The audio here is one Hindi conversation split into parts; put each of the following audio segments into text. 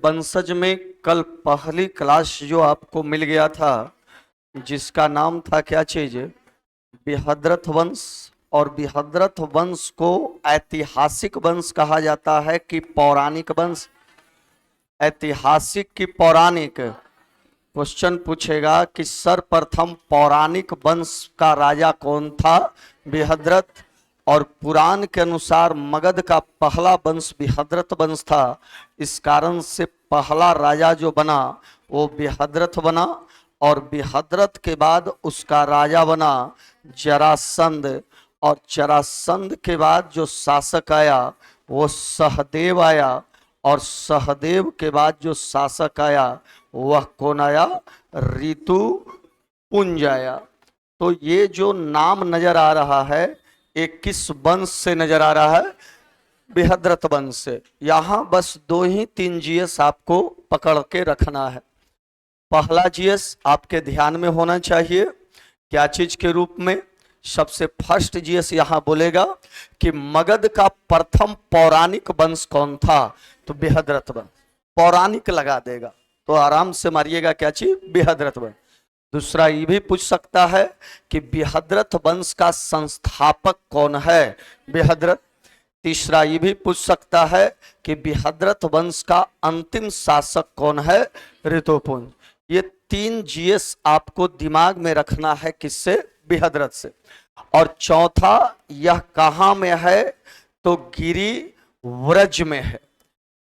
वंशज में कल पहली क्लास जो आपको मिल गया था, जिसका नाम था क्या चीज, बृहद्रथ वंश। और बृहद्रथ वंश को ऐतिहासिक वंश कहा जाता है कि पौराणिक वंश। ऐतिहासिक की पौराणिक, क्वेश्चन पूछेगा कि सर्वप्रथम पौराणिक वंश का राजा कौन था, बृहद्रथ। और पुराण के अनुसार मगध का पहला वंश बृहद्रथ वंश था। इस कारण से पहला राजा जो बना वो बृहद्रथ बना। और बृहद्रथ के बाद उसका राजा बना जरासंध। और जरासंध के बाद जो शासक आया वो सहदेव आया। और सहदेव के बाद जो शासक आया वह कौन आया, ऋतुपुंज आया। तो ये जो नाम नजर आ रहा है ये किस वंश से नजर आ रहा है, बृहद्रथ वंश से। यहां बस 2 ही 3 जीएस आपको पकड़ के रखना है। पहला जीएस आपके ध्यान में होना चाहिए, क्या चीज के रूप में, सबसे फर्स्ट जीएस यहां बोलेगा कि मगध का प्रथम पौराणिक वंश कौन था, तो बृहद्रथ वंश। पौराणिक लगा देगा तो आराम से मारिएगा क्या चीज, बृहद्रथ वंश। दूसरा ये भी पूछ सकता है कि बृहद्रथ वंश का संस्थापक कौन है, बृहद्रथ। तीसरा ये भी पूछ सकता है कि बृहद्रथ वंश का अंतिम शासक कौन है, ऋतुपुंज। ये 3 जीएस आपको दिमाग में रखना है, किससे, बृहद्रथ से। और चौथा यह कहां में है, तो गिरि व्रज में है।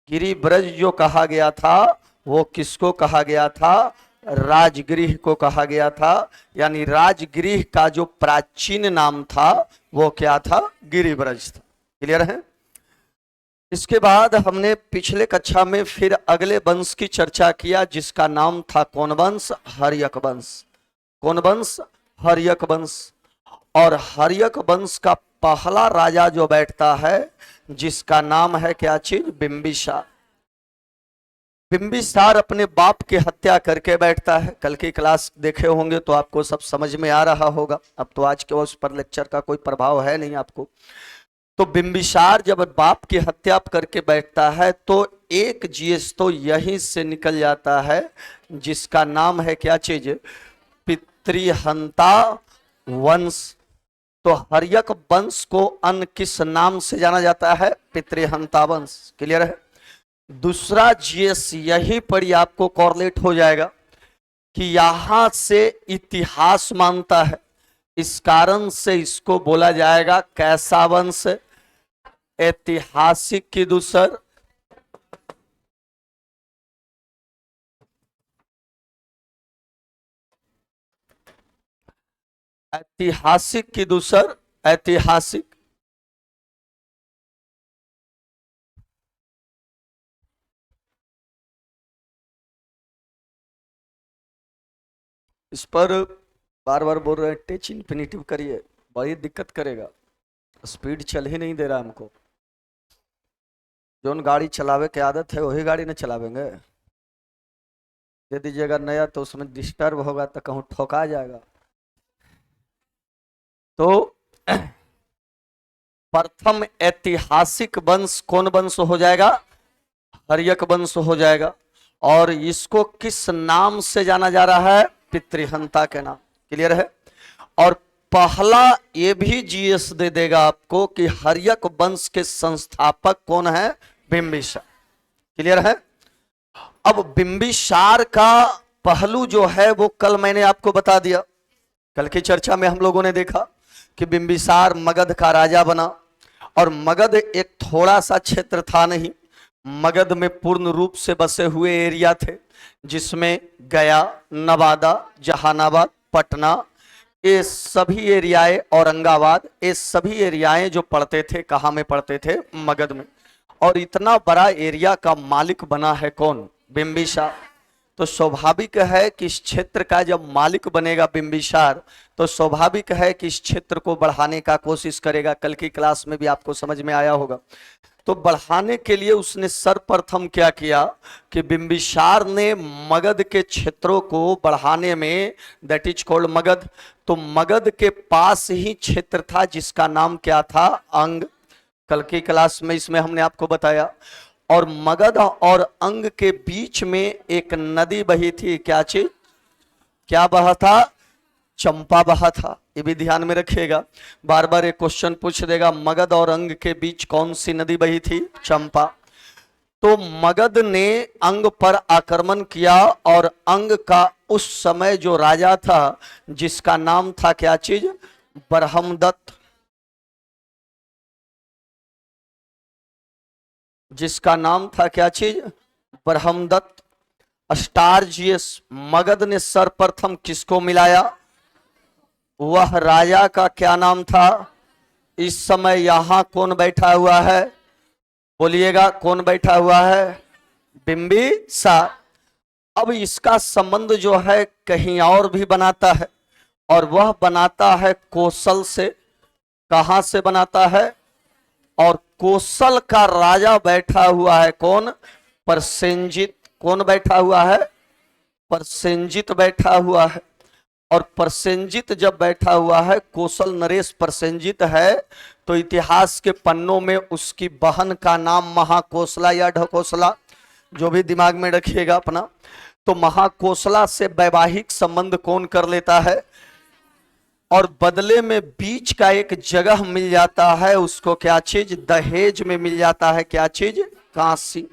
गिरि व्रज जो कहा गया था वो किसको कहा गया था, राजगृह को कहा गया था। यानी राजगृह का जो प्राचीन नाम था वो क्या था, गिरिव्रज था। क्लियर है। इसके बाद हमने पिछले कक्षा में फिर अगले वंश की चर्चा किया जिसका नाम था कौन वंश, हर्यक वंश। कौन वंश, हर्यक वंश। और हर्यक वंश का पहला राजा जो बैठता है जिसका नाम है क्या चीज, बिंबिसार। बिंबिसार अपने बाप की हत्या करके बैठता है। कल की क्लास देखे होंगे तो आपको सब समझ में आ रहा होगा। अब तो आज के उस पर लेक्चर का कोई प्रभाव है नहीं आपको। तो बिंबिसार जब बाप की हत्या करके बैठता है तो एक जीएस तो यहीं से निकल जाता है जिसका नाम है क्या चीज, पितृहंता वंश। तो हर्यक वंश को अन्य किस नाम से जाना जाता है, पितृहंता वंश। क्लियर है। दूसरा जीएस यही पर आपको कॉरलेट हो जाएगा कि यहां से इतिहास मानता है, इस कारण से इसको बोला जाएगा कैसा वंश, ऐतिहासिक की दूसर। ऐतिहासिक की दूसर, ऐतिहासिक। इस पर बार बार बोल रहे हैं टेच इन्फिनिटिव करिए, बड़ी दिक्कत करेगा, स्पीड चल ही नहीं दे रहा हमको। जो गाड़ी चलावे की आदत है वही गाड़ी न चलावेंगे। दे दीजिएगा नया तो उसमें डिस्टर्ब होगा तो कहूँ ठोका जाएगा। तो प्रथम ऐतिहासिक वंश कौन वंश हो जाएगा, हर्यक वंश हो जाएगा। और इसको किस नाम से जाना जा रहा है, पितृहंता के नाम। क्लियर है। और पहला ये भी जीएस दे देगा आपको कि हर्यक वंश के संस्थापक कौन है, बिंबिसार। क्लियर है। अब बिंबिसार का पहलू जो है वो कल मैंने आपको बता दिया। कल की चर्चा में हम लोगों ने देखा कि बिंबिसार मगध का राजा बना। और मगध एक थोड़ा सा क्षेत्र था नहीं, मगध में पूर्ण रूप से बसे हुए एरिया थे जिसमें गया, नवादा, जहानाबाद, पटना, ये सभी एरियाएं, औरंगाबाद, ये सभी एरियाएं जो पड़ते थे कहाँ में पड़ते थे, मगध में। और इतना बड़ा एरिया का मालिक बना है कौन, बिंबिसार। तो स्वाभाविक है कि इस क्षेत्र का जब मालिक बनेगा बिंबिसार तो स्वाभाविक है कि इस क्षेत्र को बढ़ाने का कोशिश करेगा। कल की क्लास में भी आपको समझ में आया होगा। तो बढ़ाने के लिए उसने सर्वप्रथम क्या किया कि बिंबिसार ने मगध के क्षेत्रों को बढ़ाने में, दैट इज कॉल्ड मगध। तो मगध के पास ही क्षेत्र था जिसका नाम क्या था, अंग। कल की क्लास में इसमें हमने आपको बताया। और मगध और अंग के बीच में एक नदी बही थी। क्या चीज, क्या बहा था? चंपा बहा था। ये भी ध्यान में रखिएगा, बार बार एक क्वेश्चन पूछ देगा, मगध और अंग के बीच कौन सी नदी बही थी? चंपा। तो मगध ने अंग पर आक्रमण किया और अंग का उस समय जो राजा था जिसका नाम था क्या चीज? बरहमदत्त, जिसका नाम था क्या चीज? बरहमदत्त। अस्टार्जियस, मगध ने सर्वप्रथम किसको मिलाया? वह राजा का क्या नाम था? इस समय यहां कौन बैठा हुआ है? बोलिएगा, कौन बैठा हुआ है? बिंबिसार। अब इसका संबंध जो है कहीं और भी बनाता है, और वह बनाता है कौशल से। कहां से बनाता है? और कौशल का राजा बैठा हुआ है कौन? प्रसेनजित। कौन बैठा हुआ है? प्रसेनजित बैठा हुआ है। और प्रसेनजित जब बैठा हुआ है, कौशल नरेश प्रसेनजित है, तो इतिहास के पन्नों में उसकी बहन का नाम महाकोसला या ढकोसला, जो भी दिमाग में रखिएगा अपना। तो महाकोसला से वैवाहिक संबंध कौन कर लेता है? और बदले में बीच का एक जगह मिल जाता है, उसको क्या चीज? दहेज में मिल जाता है। क्या चीज? काशी।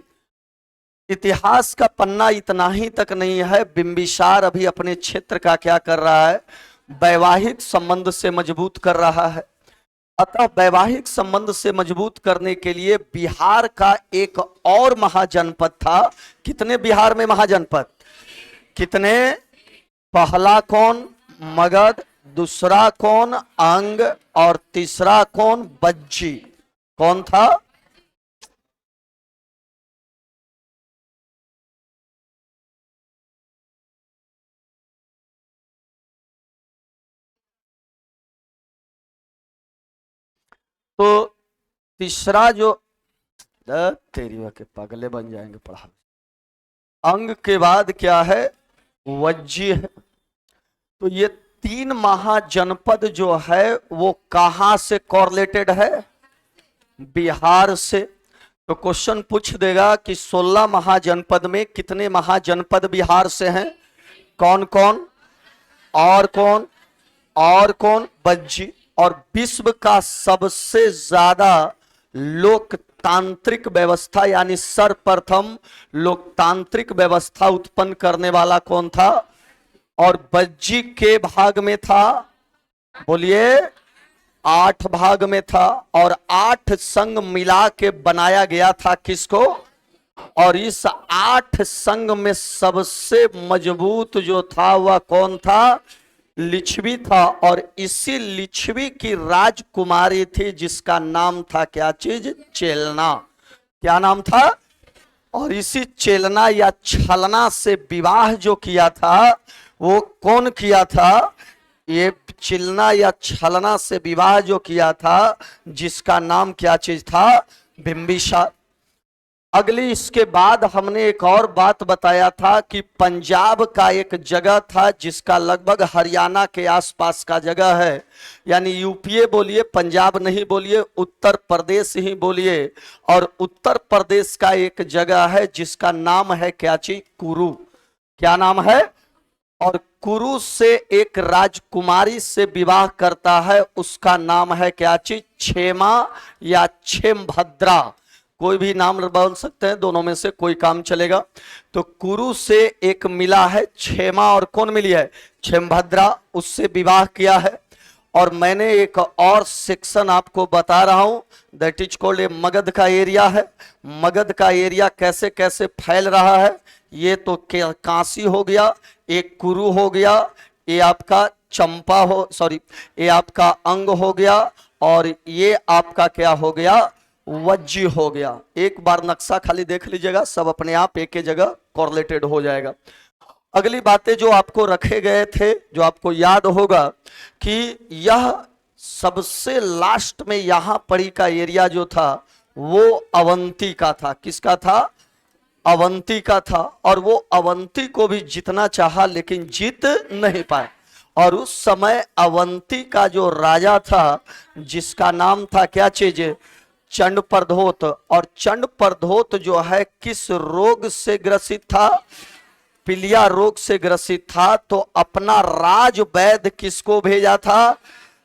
इतिहास का पन्ना इतना ही तक नहीं है, बिंबिसार अभी अपने क्षेत्र का क्या कर रहा है? वैवाहिक संबंध से मजबूत कर रहा है। अतः वैवाहिक संबंध से मजबूत करने के लिए बिहार का एक और महाजनपद था। कितने बिहार में महाजनपद? कितने? पहला कौन? मगध, दूसरा कौन? अंग, और तीसरा कौन? बज्जी। कौन था? तो तीसरा जो, तेरी वह के पगले बन जाएंगे पढ़ा। अंग के बाद क्या है? वज्जी है। तो ये तीन महाजनपद जो है वो कहां से कॉरलेटेड है? बिहार से। तो क्वेश्चन पूछ देगा कि 16 महाजनपद में कितने महाजनपद बिहार से हैं? कौन कौन? और कौन? और कौन? बज्जी। और विश्व का सबसे ज्यादा लोकतांत्रिक व्यवस्था, यानी सर्वप्रथम लोकतांत्रिक व्यवस्था उत्पन्न करने वाला कौन था? और बज्जी के भाग में था? बोलिए। 8 भाग में था, और 8 संघ मिला के बनाया गया था। किसको? और इस 8 संघ में सबसे मजबूत जो था वह कौन था? लिच्छवी था। और इसी लिच्छवी की राजकुमारी थी जिसका नाम था क्या चीज? चेलना। क्या नाम था? और इसी चेलना या छलना से विवाह जो किया था वो कौन किया था? ये चिलना या छलना से विवाह जो किया था जिसका नाम क्या चीज था? बिंबिसार। अगली इसके बाद हमने एक और बात बताया था कि पंजाब का एक जगह था जिसका लगभग हरियाणा के आसपास का जगह है, यानी यूपीए बोलिए, पंजाब नहीं बोलिए, उत्तर प्रदेश ही बोलिए। और उत्तर प्रदेश का एक जगह है जिसका नाम है क्या चीज? कुरु। क्या नाम है? और कुरु से एक राजकुमारी से विवाह करता है, उसका नाम है क्या चीज? क्षेमा या क्षेमभद्रा। कोई भी नाम बोल सकते हैं, दोनों में से कोई काम चलेगा। तो कुरु से एक मिला है क्षेमा, और कौन मिली है? क्षेमभद्रा। उससे विवाह किया है। और मैंने एक और सेक्शन आपको बता रहा हूं, दैट इज कॉल्ड, मगध का एरिया है। मगध का एरिया कैसे कैसे फैल रहा है, ये तो काशी हो गया, एक कुरु हो गया, ये आपका चंपा हो, सॉरी, ये आपका अंग हो गया, और ये आपका क्या हो गया? वज्जी हो गया। एक बार नक्शा खाली देख लीजिएगा, सब अपने आप एक ही जगह कॉरलेटेड हो जाएगा। अगली बातें जो आपको रखे गए थे, जो आपको याद होगा कि यह सबसे लास्ट में यहां पड़ी का एरिया जो था वो अवंती का था। किसका था? अवंती का था। और वो अवंती को भी जीतना चाहा लेकिन जीत नहीं पाए। और उस समय अवंती का जो राजा था जिसका नाम था क्या चीज? चंड प्रधोत। और चंड प्रधोत जो है किस रोग से ग्रसित था? पीलिया रोग से ग्रसित था। तो अपना राज वैद्य किसको भेजा था?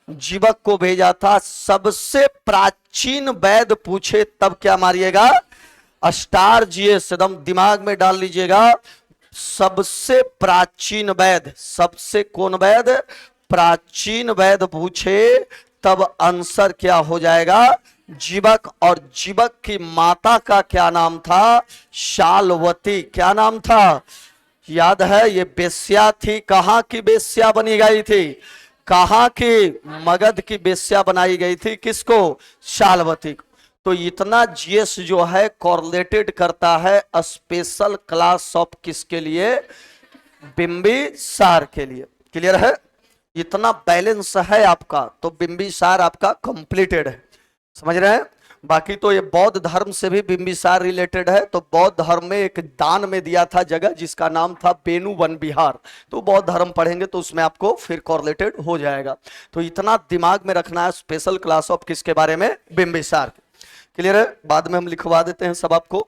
जीवक को भेजा था। सबसे प्राचीन वैद्य पूछे तब क्या मारिएगा? स्टार जीएस एकदम दिमाग में डाल लीजिएगा। सबसे प्राचीन वैद्य, सबसे कौन वैद्य? प्राचीन वैद्य पूछे तब आंसर क्या हो जाएगा? जीवक। और जीवक की माता का क्या नाम था? शालवती। क्या नाम था? याद है? ये बेश्या थी। कहां की बेश्या बनी गई थी? कहां की? मगध की बेश्या बनाई गई थी। किसको? शालवती को। तो इतना जीएस जो है कॉरलेटेड करता है स्पेशल क्लास ऑफ किसके लिए? बिंबिसार के लिए। क्लियर है? इतना बैलेंस है आपका तो बिंबिसार आपका कंप्लीटेड है। समझ रहे हैं? बाकी तो ये बौद्ध धर्म से भी बिंबिसार रिलेटेड है। तो बौद्ध धर्म में एक दान में दिया था जगह जिसका नाम था बेनु वन विहार। तो बौद्ध धर्म पढ़ेंगे तो उसमें आपको फिर कॉरलेटेड हो जाएगा। तो इतना दिमाग में रखना है स्पेशल क्लास ऑफ किसके बारे में? बिंबिसार। क्लियर है? बाद में हम लिखवा देते हैं सब आपको।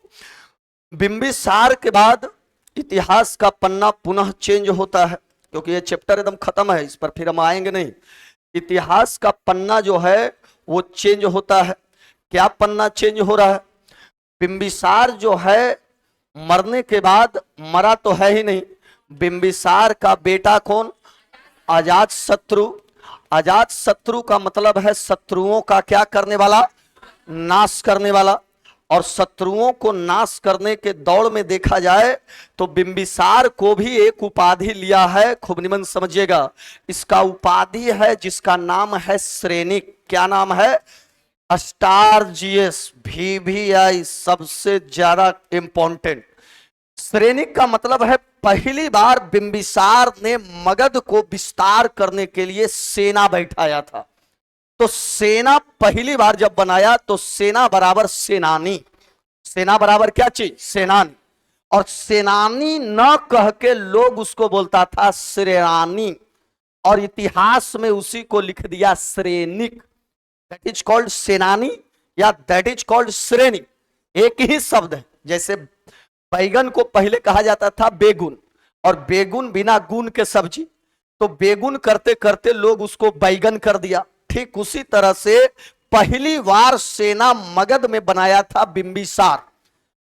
बिंबिसार के बाद इतिहास का पन्ना पुनः चेंज होता है क्योंकि ये चैप्टर एकदम खत्म है, इस पर फिर हम आएंगे नहीं। इतिहास का पन्ना जो है वो चेंज होता है। क्या पन्ना चेंज हो रहा है? बिंबिसार जो है मरने के बाद, मरा तो है ही नहीं, बिंबिसार का बेटा कौन? अजात शत्रु। अजात शत्रु का मतलब है शत्रुओं का क्या करने वाला? नाश करने वाला। और शत्रुओं को नाश करने के दौड़ में देखा जाए तो बिंबिसार को भी एक उपाधि लिया है। खूब निमन समझिएगा। इसका उपाधि है जिसका नाम है श्रेनिक। क्या नाम है? स्टार जीएस VVI सबसे ज्यादा इंपॉर्टेंट। श्रेनिक का मतलब है पहली बार बिंबिसार ने मगध को विस्तार करने के लिए सेना बैठाया था। तो सेना पहली बार जब बनाया तो सेना बराबर सेनानी। सेना बराबर क्या चीज? सेनानी। और सेनानी न कह के लोग उसको बोलता था श्रेयानी। और इतिहास में उसी को लिख दिया श्रेनिक। दैट इज कॉल्ड सेनानी या दैट इज कॉल्ड श्रेणी। एक ही शब्द है। जैसे बैगन को पहले कहा जाता था बेगुन, और बेगुन बिना गुण के सब्जी, तो बेगुन करते करते लोग उसको बैगन कर दिया। ठीक उसी तरह से पहली बार सेना मगध में बनाया था बिंबिसार।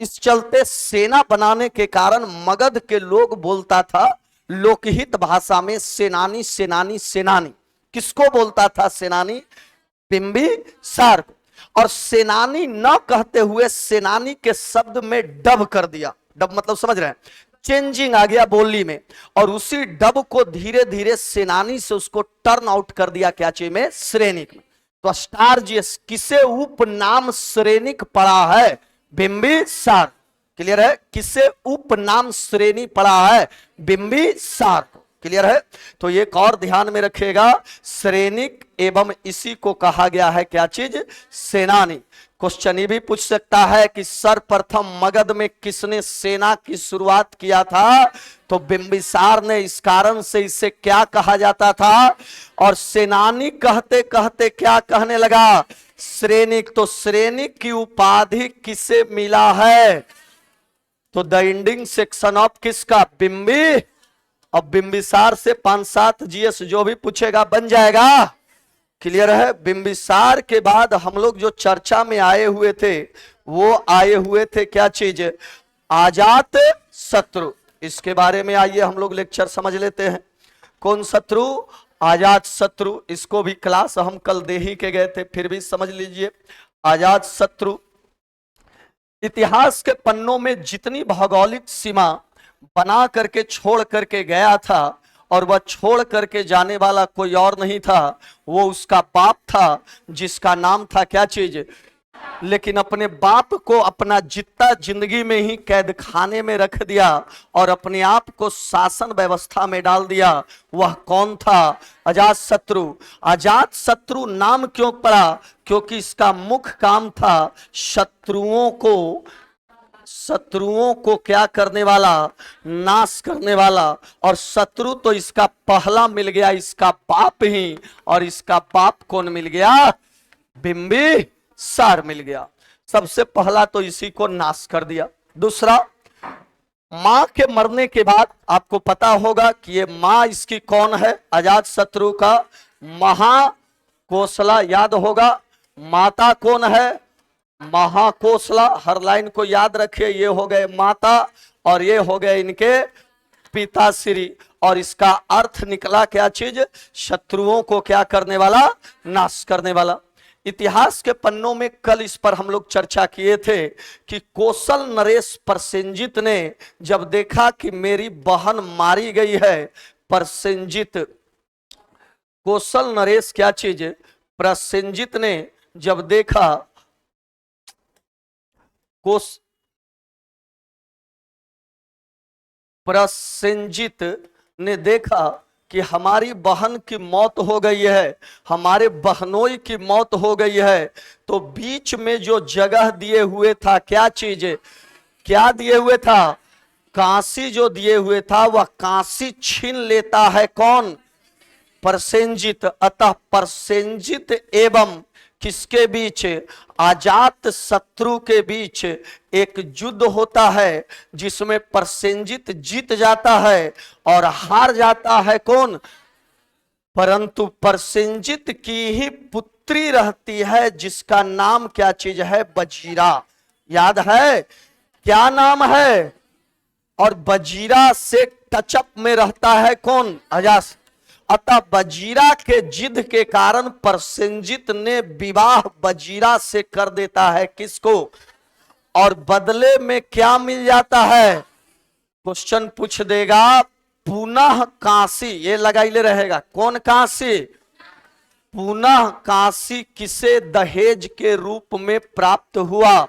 इस चलते सेना बनाने के कारण मगध के लोग बोलता था लोकहित भाषा में सेनानी सेनानी सेनानी। किसको बोलता था सेनानी? बिंबिसार को। और सेनानी न कहते हुए सेनानी के शब्द में डब कर दिया। डब मतलब समझ रहे हैं? चेंजिंग आ गया बोली में। और उसी डब को धीरे धीरे सेनानी से उसको टर्न आउट कर दिया क्या चीज में? श्रेणिक में। तो स्टार जीएस किसे उपनाम श्रेणिक पड़ा है? बिंबिसार। क्लियर है? किसे उपनाम श्रेणी पड़ा है? बिंबिसार को। क्लियर है? तो एक और ध्यान में रखिएगा, श्रेणिक एवं इसी को कहा गया है क्या चीज? सेनानी। क्वेश्चन ये भी पूछ सकता है कि सर्वप्रथम मगध में किसने सेना की शुरुआत किया था? तो बिंबिसार ने। इस कारण से इसे क्या कहा जाता था? और सेनानी कहते कहते क्या कहने लगा? श्रेणिक। तो श्रेणिक की उपाधि किसे मिला है? तो द एंडिंग सेक्शन ऑफ किसका? बिंबी। अब बिंबिसार से 5-7 जीएस जो भी पूछेगा बन जाएगा। क्लियर है? बिंबिसार के बाद हम लोग जो चर्चा में आए हुए थे वो आए हुए थे क्या चीज? अजात शत्रु। इसके बारे में आइए हम लोग लेक्चर समझ लेते हैं। कौन शत्रु? अजात शत्रु। इसको भी क्लास हम कल दे ही के गए थे, फिर भी समझ लीजिए। अजात शत्रु इतिहास के पन्नों में जितनी भौगोलिक सीमा बना करके छोड़ करके गया था, और वह छोड़ करके जाने वाला कोई और नहीं था, वो उसका बाप था जिसका नाम था क्या चीज? लेकिन अपने बाप को अपना जितना जिंदगी में ही कैद खाने में रख दिया और अपने आप को शासन व्यवस्था में डाल दिया। वह कौन था? अजात शत्रु। अजात शत्रु नाम क्यों पड़ा? क्योंकि इसका मुख्य काम था शत्रुओं को क्या करने वाला? नाश करने वाला। और शत्रु तो इसका पहला मिल गया, इसका बाप ही। और इसका बाप कौन मिल गया? बिंबिसार। सार मिल गया। सबसे पहला तो इसी को नाश कर दिया। दूसरा, मां के मरने के बाद आपको पता होगा कि ये मां इसकी कौन है, अजात शत्रु का महाकोसला, याद होगा। माता कौन है, महाकोसला। हर लाइन को याद रखिए, ये हो गए माता और ये हो गए इनके पिताश्री। और इसका अर्थ निकला क्या चीज, शत्रुओं को क्या करने वाला, नाश करने वाला। इतिहास के पन्नों में कल इस पर हम लोग चर्चा किए थे कि कौशल नरेश प्रसेनजित ने जब देखा कि मेरी बहन मारी गई है, प्रसेनजित, कौशल नरेश क्या चीज, प्रसेनजित ने जब देखा, प्रसेनजित ने देखा कि हमारी बहन की मौत हो गई है, हमारे बहनोई की मौत हो गई है, तो बीच में जो जगह दिए हुए था, क्या चीज, क्या दिए हुए था, कांसी जो दिए हुए था, वह कांसी छीन लेता है कौन, प्रसेनजित। अतः प्रसेनजित एवं किसके बीच, अजात शत्रु के बीच एक युद्ध होता है, जिसमें प्रसेनजित जीत जाता है और हार जाता है कौन, परंतु प्रसेनजित की ही पुत्री रहती है, जिसका नाम क्या चीज है, बजीरा। याद है क्या नाम है, और बजीरा से टचअप में रहता है कौन, अजात। अतः बजीरा के जिद के कारण प्रसेनजित ने विवाह बजीरा से कर देता है, किसको, और बदले में क्या मिल जाता है, क्वेश्चन पूछ देगा, पुनः काशी, ये लगाइले रहेगा, कौन काशी, पुनः काशी किसे दहेज के रूप में प्राप्त हुआ,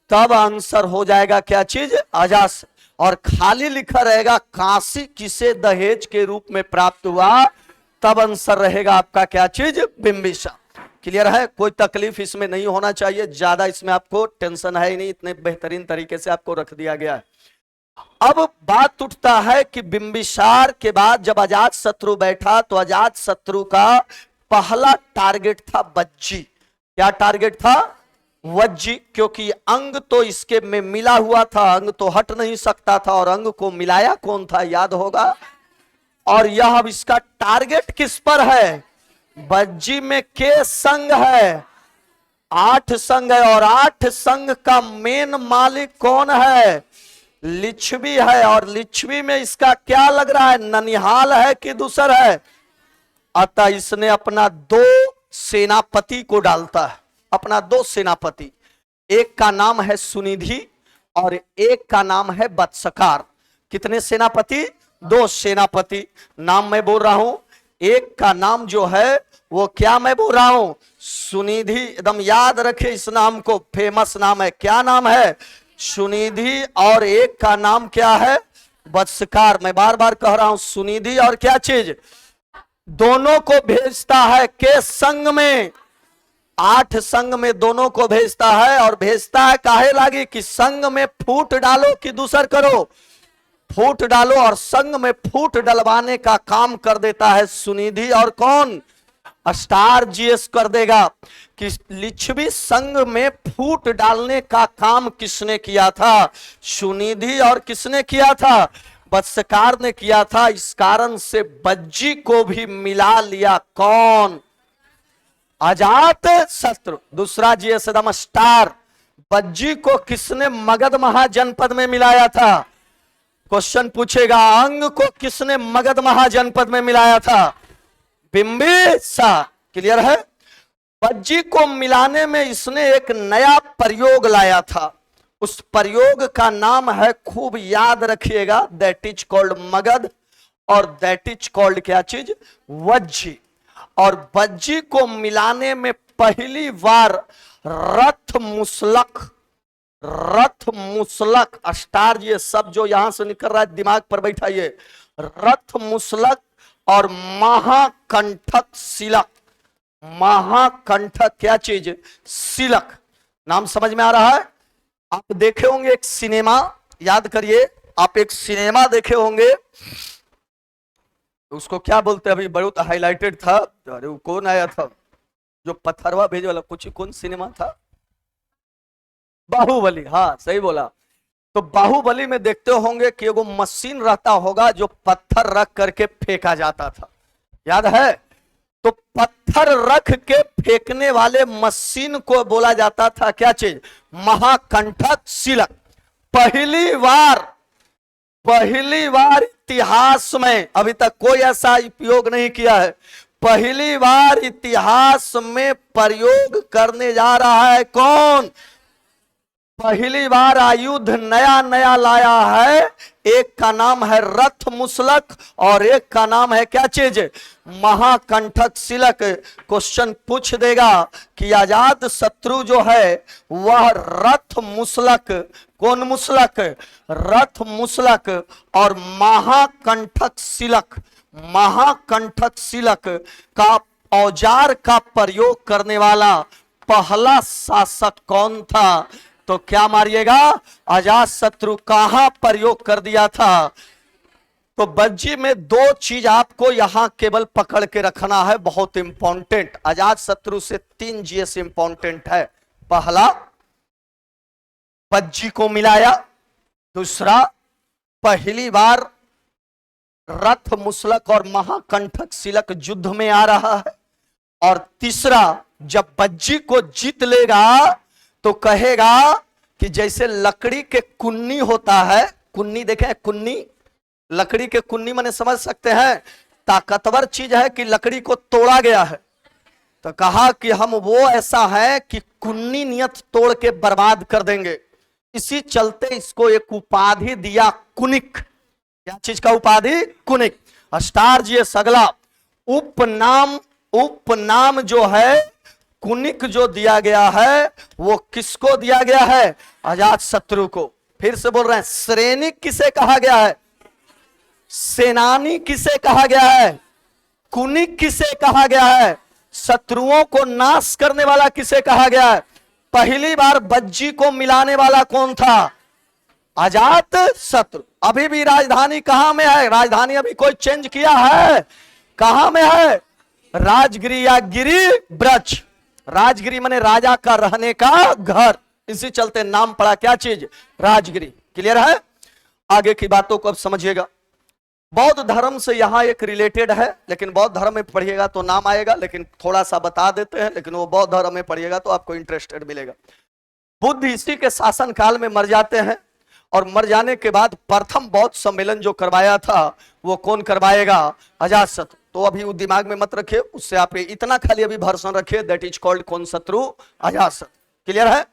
तब आंसर हो जाएगा क्या चीज, अजात। और खाली लिखा रहेगा काशी किसे दहेज के रूप में प्राप्त हुआ, तब आंसर रहेगा आपका क्या चीज, बिंबिसार। क्लियर है, कोई तकलीफ इसमें नहीं होना चाहिए, ज्यादा इसमें आपको टेंशन है ही नहीं, इतने बेहतरीन तरीके से आपको रख दिया गया है। अब बात उठता है कि बिंबिसार के बाद जब अजात शत्रु बैठा, तो अजात शत्रु का पहला टारगेट था वज्जी। क्या टारगेट था, वज्जी, क्योंकि अंग तो इसके में मिला हुआ था, अंग तो हट नहीं सकता था, और अंग को मिलाया कौन था, याद होगा। और यह अब इसका टारगेट किस पर है, वज्जी में के संग है, 8 संग है, और 8 संग का मेन मालिक कौन है, लिच्छवी है। और लिच्छवी में इसका क्या लग रहा है, ननिहाल है कि दूसर है। अतः इसने अपना 2 सेनापति को डालता है, अपना 2 सेनापति, एक का नाम है सुनिधि और एक का नाम है बत्सकार। कितने सेनापति, 2 सेनापति। नाम मैं बोल रहा हूं, एक का नाम जो है वो क्या मैं बोल रहा हूं, सुनिधि, एकदम याद रखे इस नाम को, फेमस नाम है, क्या नाम है, सुनिधि। और एक का नाम क्या है, बत्सकार। मैं बार बार कह रहा हूं, सुनिधि और क्या चीज, दोनों को भेजता है के संग में, 8 संग में दोनों को भेजता है। और भेजता है काहे लागी, कि संग में फूट डालो कि दूसर करो, फूट डालो। और संग में फूट डलवाने का काम कर देता है सुनिधि, और कौन, स्टार जीएस कर देगा कि लिच्छवी संग में फूट डालने का काम किसने किया था, सुनिधि। और किसने किया था, बत्सकार ने किया था। इस कारण से बज्जी को भी मिला लिया कौन, अजात शत्रु। दूसरा जीएस एकदम स्टार, बज्जी को किसने मगध महाजनपद में मिलाया था, क्वेश्चन पूछेगा, अंग को किसने मगध महाजनपद में मिलाया था, बिंबिसार। क्लियर है, बज्जी को मिलाने में इसने एक नया प्रयोग लाया था, उस प्रयोग का नाम है, खूब याद रखिएगा, दैट इज कॉल्ड मगध, और दैट इज कॉल्ड क्या चीज, वज्जी। और बज्जी को मिलाने में पहली बार रथ मुसलक, रथ मुसलक, स्टार, ये सब जो यहां से निकल रहा है दिमाग पर बैठाइए, रथ मुसलक और महाकंठक शिलक। महाकंठक क्या चीज, शिलक। नाम समझ में आ रहा है, आप देखे होंगे एक सिनेमा, याद करिए, आप एक सिनेमा देखे होंगे, उसको क्या बोलते हैं, अभी बहुत हाईलाइटेड था, अरे वो कौन आया था, जो पत्थरवा भेजे वाला, कुछ कौन सिनेमा था, बाहुबली, हाँ सही बोला। तो बाहुबली में देखते होंगे कि एगो मशीन रहता होगा जो पत्थर रख करके फेंका जाता था, याद है? तो पत्थर रख के फेंकने वाले मशीन को बोला जाता था क्या चीज, महाकंठक शिलक। पहली बार इतिहास में, अभी तक कोई ऐसा उपयोग नहीं किया है, पहली बार इतिहास में प्रयोग करने जा रहा है कौन? पहली बार आयुध नया नया लाया है, एक का नाम है रथ मुसलक और एक का नाम है क्या चीज, महाकंठक शिलक। क्वेश्चन पूछ देगा कि आजाद शत्रु जो है वह रथ मुसलक, कौन मुसलक, रथ मुसलक और महाकंठक शिलक, महाकंठक शिलक का औजार का प्रयोग करने वाला पहला शासक कौन था? तो क्या मारिएगा, अजात शत्रु कहां प्रयोग कर दिया था? तो बज्जी में दो चीज आपको यहां केवल पकड़ के रखना है, बहुत इंपॉर्टेंट। अजात शत्रु से 3 जीएस इंपॉर्टेंट है। पहला, बज्जी को मिलाया। दूसरा, पहली बार रथ मुसलक और महाकंठक शिलक युद्ध में आ रहा है। और तीसरा, जब बज्जी को जीत लेगा तो कहेगा कि जैसे लकड़ी के कुन्नी होता है, कुन्नी देखे, कुन्नी, लकड़ी के कुन्नी माने समझ सकते हैं, ताकतवर चीज है कि लकड़ी को तोड़ा गया है। तो कहा कि हम वो ऐसा है कि कुन्नी नियत तोड़ के बर्बाद कर देंगे। इसी चलते इसको एक उपाधि दिया कुनिक। क्या चीज का उपाधि? कुनिक। स्टार जी अगला उपनाम जो है कुनिक जो दिया गया है वो किसको दिया गया है? अजात शत्रु को। फिर से बोल रहे हैं, सैनिक किसे कहा गया है? सेनानी किसे कहा गया है? कुनिक किसे कहा गया है? शत्रुओं को नाश करने वाला किसे कहा गया है? पहली बार बज्जी को मिलाने वाला कौन था? अजात शत्रु। अभी भी राजधानी कहां में है? राजधानी अभी कोई चेंज किया है? कहां में है? राजगिरी या गिरी ब्रज। राजगिरी माने राजा का रहने का घर, इसी चलते नाम पड़ा क्या चीज? राजगिरी। क्लियर है? आगे की बातों को अब समझिएगा। बौद्ध धर्म से यहां एक रिलेटेड है, लेकिन बौद्ध धर्म में पढ़िएगा तो नाम आएगा, लेकिन थोड़ा सा बता देते हैं, लेकिन वो बौद्ध धर्म में पढ़िएगा तो आपको इंटरेस्टेड मिलेगा। बुद्ध इसी के शासन काल में मर जाते हैं और मर जाने के बाद प्रथम बौद्ध सम्मेलन जो करवाया था वो कौन करवाएगा? अजातशत्रु। तो अभी वो दिमाग में मत रखिए, उससे आप इतना खाली अभी भर्सन रखिए, दैट इज कॉल्ड कौन शत्रु? अजातशत्रु। क्लियर है?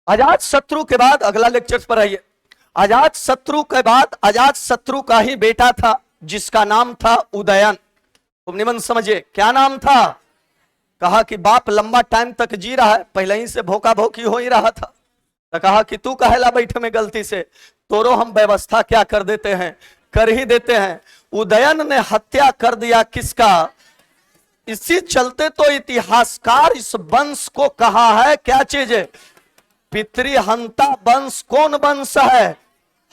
अजातशत्रु के बाद अगला लेक्चर पर आइए। अजातशत्रु के बाद अजातशत्रु का ही बेटा था जिसका नाम था उदयन। तुम निमन समझिए, क्या नाम था? कहा कि बाप लंबा टाइम तक जी रहा है, पहले ही से भोका भोकी हो ही रहा था, तो कहा कि तू कहेला बैठे में गलती से, तोरो हम व्यवस्था क्या कर देते हैं, कर ही देते हैं। उदयन ने हत्या कर दिया किसका? इसी चलते तो इतिहासकार इस वंश को कहा है क्या चीज? पितृहंता वंश। कौन वंश है?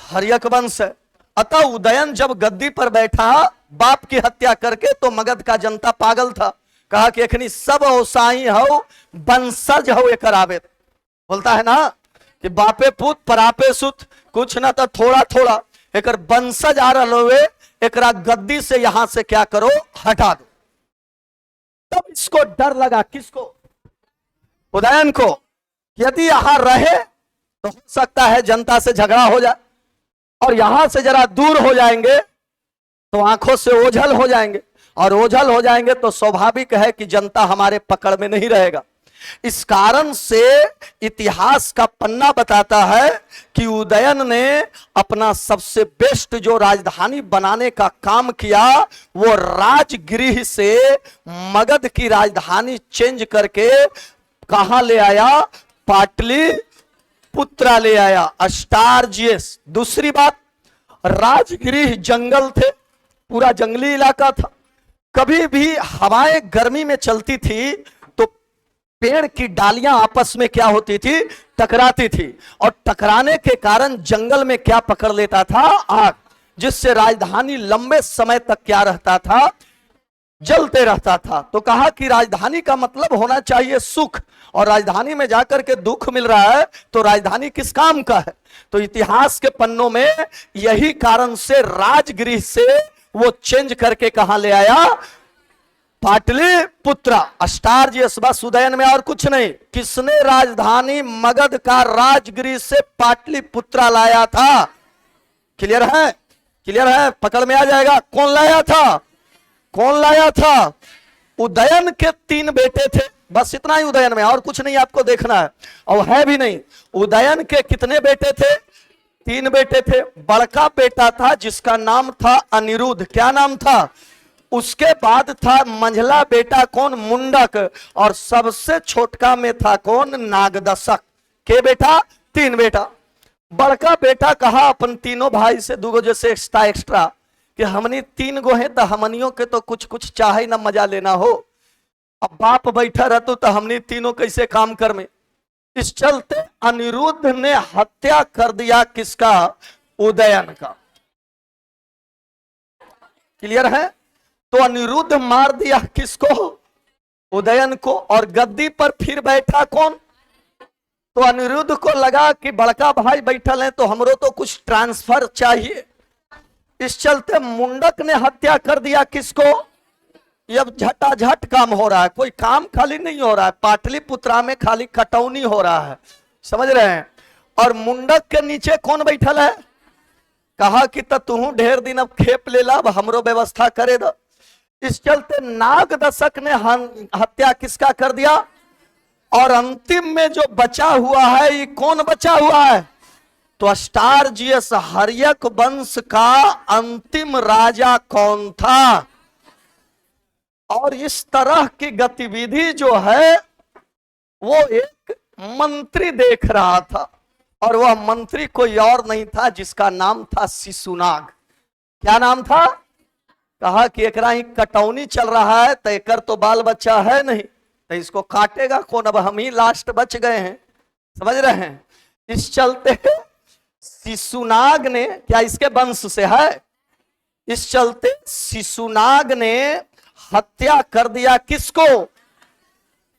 हर्यक वंश है। अतः उदयन जब गद्दी पर बैठा बाप की हत्या करके, तो मगध का जनता पागल था, कहा कि एखनी सब औसाई हो, वंशज हो एकर आवे। बोलता है ना कि बापे पुत परापे सुत, कुछ ना तो थोड़ा थोड़ा एकर वंशज आ रहा हुए, एकरा गद्दी से यहां से क्या करो, हटा दो। तब इसको डर लगा, किसको? उदयन को। यदि यहां रहे तो हो सकता है जनता से झगड़ा हो जाए, और यहां से जरा दूर हो जाएंगे तो आंखों से ओझल हो जाएंगे, और ओझल हो जाएंगे तो स्वाभाविक है कि जनता हमारे पकड़ में नहीं रहेगा। इस कारण से इतिहास का पन्ना बताता है कि उदयन ने अपना सबसे बेस्ट जो राजधानी बनाने का काम किया, वो राजगृह से मगध की राजधानी चेंज करके कहां ले आया? पाटली पुत्रा ले आया, अस्टार्जियस। दूसरी बात, राजगृह जंगल थे, पूरा जंगली इलाका था। कभी भी हवाएं गर्मी में चलती थी तो पेड़ की डालियां आपस में क्या होती थी? टकराती थी, और टकराने के कारण जंगल में क्या पकड़ लेता था? आग, जिससे राजधानी लंबे समय तक क्या रहता था? जलते रहता था। तो कहा कि राजधानी का मतलब होना चाहिए सुख, और राजधानी में जाकर के दुख मिल रहा है तो राजधानी किस काम का है। तो इतिहास के पन्नों में यही कारण से राजगृह से वो चेंज करके कहां ले आया, पाटलिपुत्रा। अष्टार्जियस बस उदयन में और कुछ नहीं। किसने राजधानी मगध का राजगृह से पाटलिपुत्रा लाया था? क्लियर है? क्लियर है? पकड़ में आ जाएगा। कौन लाया था? कौन लाया था? उदयन के 3 बेटे थे, बस इतना ही उदयन में, और कुछ नहीं आपको देखना है, और है भी नहीं। उदयन के कितने बेटे थे? 3 बेटे थे। बड़का बेटा था जिसका नाम था अनिरुद्ध। क्या नाम था? उसके बाद था मंझला बेटा कौन? मुंडक। और सबसे छोटका में था कौन? नागदशक। के बेटा? 3 बेटा। बड़का बेटा कहा अपन तीनों भाई से 2 जैसे एक्स्ट्रा कि हमनी 3 गो हैं तो हमनियों के तो कुछ कुछ चाहे ना मजा लेना हो। अब बाप बैठा रहतो तो हमनी तीनों कैसे काम कर में। इस चलते अनिरुद्ध ने हत्या कर दिया किसका? उदयन का। क्लियर है? तो अनिरुद्ध मार दिया किसको? उदयन को। और गद्दी पर फिर बैठा कौन? तो अनिरुद्ध को लगा कि बड़का भाई बैठल है तो हमरो तो कुछ ट्रांसफर चाहिए। इस चलते मुंडक ने हत्या कर दिया किसको? ये अब झटाझट काम हो रहा है, कोई काम खाली नहीं हो रहा है। पाटलिपुत्रा में खाली कटौनी हो रहा है, समझ रहे हैं। और मुंडक के नीचे कौन बैठल है? कहा कि तू ढेर दिन अब खेप ले ला, अब हमरो व्यवस्था करे दो। इस चलते नागदशक ने हत्या किसका कर दिया? और अंतिम में जो बचा हुआ है, ये कौन बचा हुआ है? तो अस्टार्जियस हर्यक वंश का अंतिम राजा कौन था? और इस तरह की गतिविधि जो है वो एक मंत्री देख रहा था, और वह मंत्री कोई और नहीं था जिसका नाम था शिशुनाग। क्या नाम था? कहा कि एकरा ही कटौनी चल रहा है तो एकर तो बाल बच्चा है नहीं, तो इसको काटेगा कौन? अब हम ही लास्ट बच गए हैं, समझ रहे हैं। इस चलते शिशुनाग ने, क्या इसके वंश से है? इस चलते शिशुनाग ने हत्या कर दिया किसको?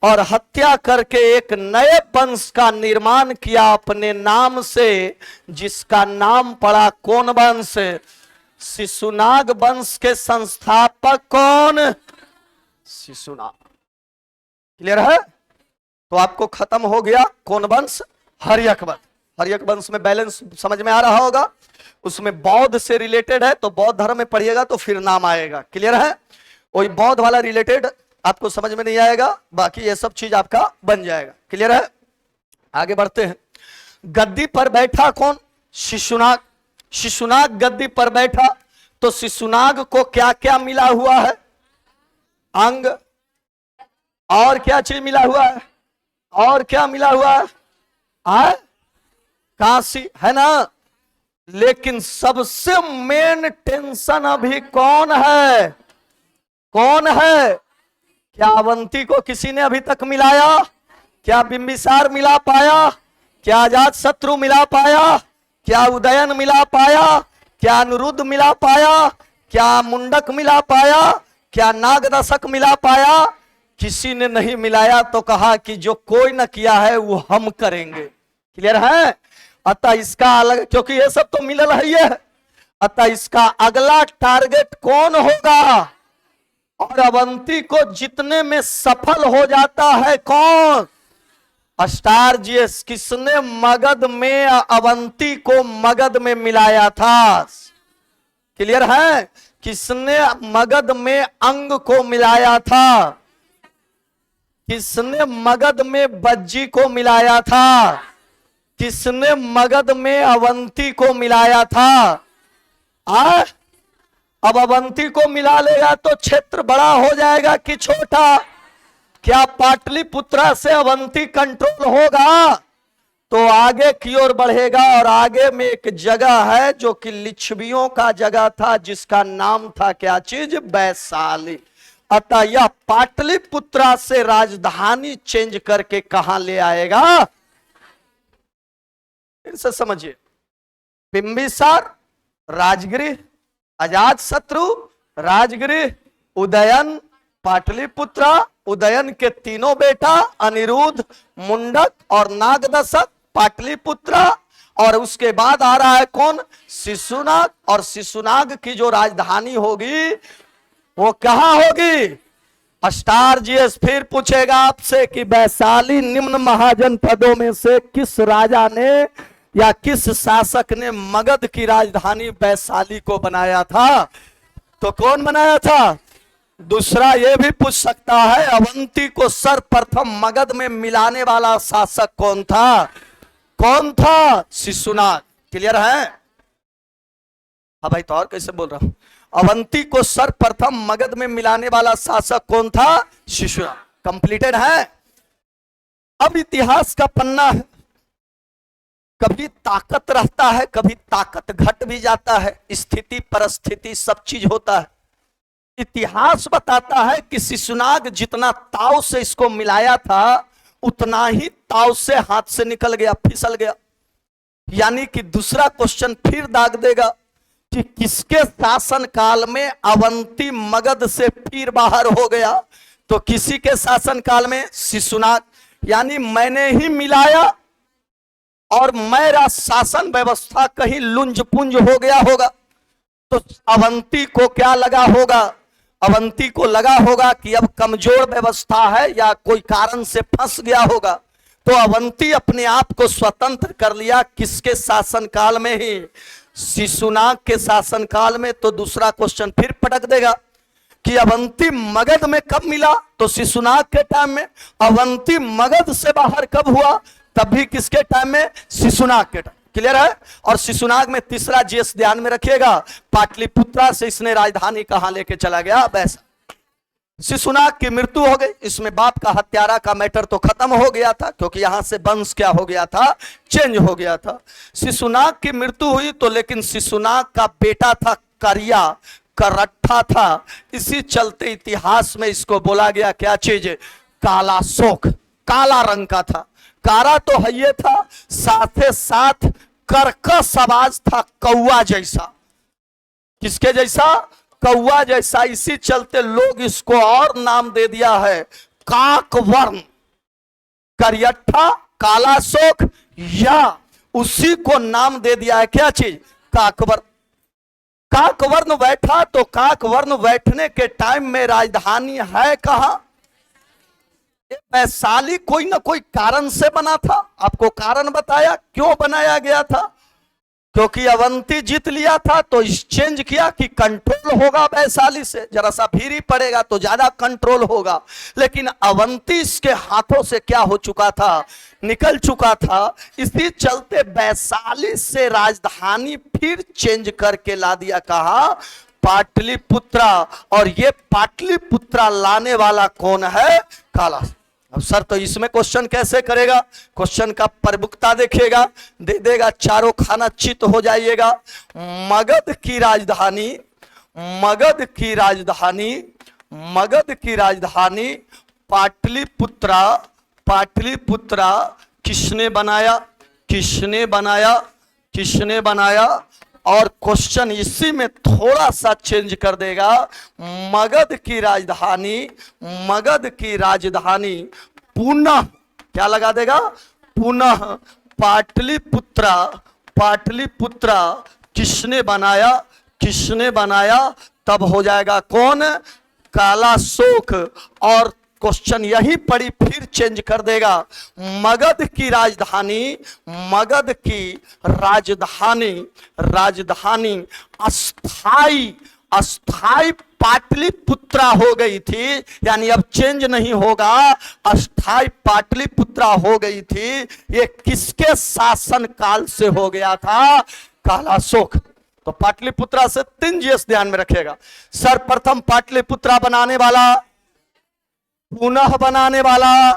और हत्या करके एक नए वंश का निर्माण किया अपने नाम से, जिसका नाम पड़ा कौन वंश? शिशुनाग वंश के संस्थापक कौन? शिशुनाग। क्लियर है? तो आपको खत्म हो गया कौन वंश? हर्यक वंश। हर्यक वंश में बैलेंस समझ में आ रहा होगा। उसमें बौद्ध से रिलेटेड है, तो बौद्ध धर्म में पढ़िएगा तो फिर नाम आएगा। क्लियर है? वही बौद्ध वाला रिलेटेड आपको समझ में नहीं आएगा, बाकी ये सब चीज आपका बन जाएगा। क्लियर है? आगे बढ़ते हैं। गद्दी पर बैठा कौन? शिशुनाग। शिशुनाग गद्दी पर बैठा तो शिशुनाग को क्या क्या मिला हुआ है? अंग। और क्या चीज मिला हुआ है? और क्या मिला हुआ है? काशी, है ना। लेकिन सबसे मेन टेंशन अभी कौन है? कौन है? क्या अवंती को किसी ने अभी तक मिलाया? क्या बिंबिसार मिला पाया? क्या अजात शत्रु मिला पाया? क्या उदयन मिला पाया? क्या अनिरुद्ध मिला पाया? क्या मुंडक मिला पाया? क्या नागदशक मिला पाया? किसी ने नहीं मिलाया। तो कहा कि जो कोई न किया है वो हम करेंगे। क्लियर है? अतः इसका अलग, क्योंकि ये सब तो मिलल है ये, अतः इसका अगला टारगेट कौन होगा? और अवंती को जितने में सफल हो जाता है कौन? अस्टार्जियस। किसने मगध में अवंती को मगध में मिलाया था? क्लियर है? किसने मगध में अंग को मिलाया था? किसने मगध में बज्जी को मिलाया था? किसने मगध में अवंती को मिलाया था? अब अवंती को मिला लेगा तो क्षेत्र बड़ा हो जाएगा कि छोटा? क्या पाटलिपुत्रा से अवंती कंट्रोल होगा? तो आगे की ओर बढ़ेगा, और आगे में एक जगह है जो कि लिच्छवियों का जगह था, जिसका नाम था क्या चीज? वैशाली। अतः यह पाटलिपुत्रा से राजधानी चेंज करके कहां ले आएगा? इनसे समझिए। बिंबिसार राजगृह, अजात शत्रु राजगृह, उदयन पाटलिपुत्र, उदयन के तीनों बेटा अनिरुद्ध, मुंडक और नागदशक, पाटलिपुत्र। और उसके बाद आ रहा है कौन? शिशुनाग। और शिशुनाग की जो राजधानी होगी वो कहां होगी? स्टार जीएस फिर पूछेगा आपसे कि वैशाली निम्न महाजनपदों में से किस राजा ने या किस शासक ने मगध की राजधानी वैशाली को बनाया था? तो कौन बनाया था? दूसरा ये भी पूछ सकता है, अवंती को सर्वप्रथम मगध में मिलाने वाला शासक कौन था? कौन था? शिशुनाग। क्लियर है? हाँ भाई, तो और कैसे बोल रहा हूं? अवंती को सर्वप्रथम मगध में मिलाने वाला शासक कौन था? शिशुनाग। कंप्लीटेड है। अब इतिहास का पन्ना है, कभी ताकत रहता है, कभी ताकत घट भी जाता है, स्थिति परिस्थिति सब चीज होता है। इतिहास बताता है कि शिशुनाग जितना ताव से इसको मिलाया था उतना ही ताव से हाथ से निकल गया, फिसल गया। यानी कि दूसरा क्वेश्चन फिर दाग देगा कि किसके शासन काल में अवंती मगध से फिर बाहर हो गया? तो किसी के शासन काल में? शिशुनाग। यानी मैंने ही मिलाया और मेरा शासन व्यवस्था कहीं लुंज पुंज हो गया होगा। तो अवंती को क्या लगा होगा? अवंती को लगा होगा कि अब कमजोर व्यवस्था है या कोई कारण से फंस गया होगा। तो अवंती अपने आप को स्वतंत्र कर लिया। किसके शासन काल में? ही शिशुनाग के शासन काल में। तो दूसरा क्वेश्चन फिर पटक देगा कि अवंती मगध में कब मिला? तो शिशुनाग के टाइम में। अवंती मगध से बाहर कब हुआ? तब भी किसके टाइम में? शिशुनाग के टाइम। क्लियर है? और शिशुनाग में तीसरा जीएस ध्यान में रखिएगा, पाटलिपुत्रा से इसने राजधानी कहां लेके चला गया? वैसा। शिशुनाग की मृत्यु हो गई। इसमें बाप का हत्यारा का मैटर तो खत्म हो गया था, क्योंकि यहां से वंश क्या हो गया था? चेंज हो गया था। शिशुनाग की मृत्यु हुई तो, लेकिन शिशुनाग का बेटा था करिया, करट्ठा था। इसी चलते इतिहास में इसको बोला गया क्या चीज? काला शोक। काला रंग का था। कारा तो है ये था, साथे साथ कर्कश आवाज था, कौवा जैसा। किसके जैसा? कौवा जैसा। इसी चलते लोग इसको और नाम दे दिया है काकवर्ण। करियट्ठा, काला शोक, या उसी को नाम दे दिया है क्या चीज? काकवर्ण। काकवर्ण बैठा तो काकवर्ण बैठने के टाइम में राजधानी है कहां? वैशाली कोई ना कोई कारण से बना था। आपको कारण बताया क्यों बनाया गया था? क्योंकि अवंती जीत लिया था तो एक्सचेंज किया कि कंट्रोल होगा वैशाली से, जरा सा भीरी पड़ेगा तो ज्यादा कंट्रोल होगा। लेकिन अवंती इसके हाथों से क्या हो चुका था? निकल चुका था। इसी चलते वैशाली से राजधानी फिर चेंज करके ला दिया कहा? पाटलिपुत्रा। और ये पाटलिपुत्रा लाने वाला कौन है? काला। अब सर तो इसमें क्वेश्चन कैसे करेगा? क्वेश्चन का प्रमुखता देखिएगा, दे देगा चारों खाना चित हो जाइएगा। मगध की राजधानी, मगध की राजधानी, मगध की राजधानी पाटलिपुत्रा। पाटलिपुत्रा किसने बनाया? किसने बनाया? किसने बनाया? और क्वेश्चन इसी में थोड़ा सा चेंज कर देगा। मगध की राजधानी, मगध की राजधानी पुनः क्या लगा देगा? पुनः पाटलिपुत्रा। पाटलिपुत्रा किसने बनाया? किसने बनाया? तब हो जाएगा कौन? काला शोक। और क्वेश्चन यही पड़ी फिर चेंज कर देगा। मगध की राजधानी, मगध की राजधानी, राजधानी अस्थाई, अस्थाई पाटलिपुत्रा हो गई थी। यानी अब चेंज नहीं होगा, अस्थाई पाटलिपुत्रा हो गई थी। ये किसके शासन काल से हो गया था? काला शोक। तो पाटलिपुत्रा से 3 जीएस ध्यान में रखेगा। सर्वप्रथम पाटलिपुत्रा बनाने वाला, पुनः बनाने वाला,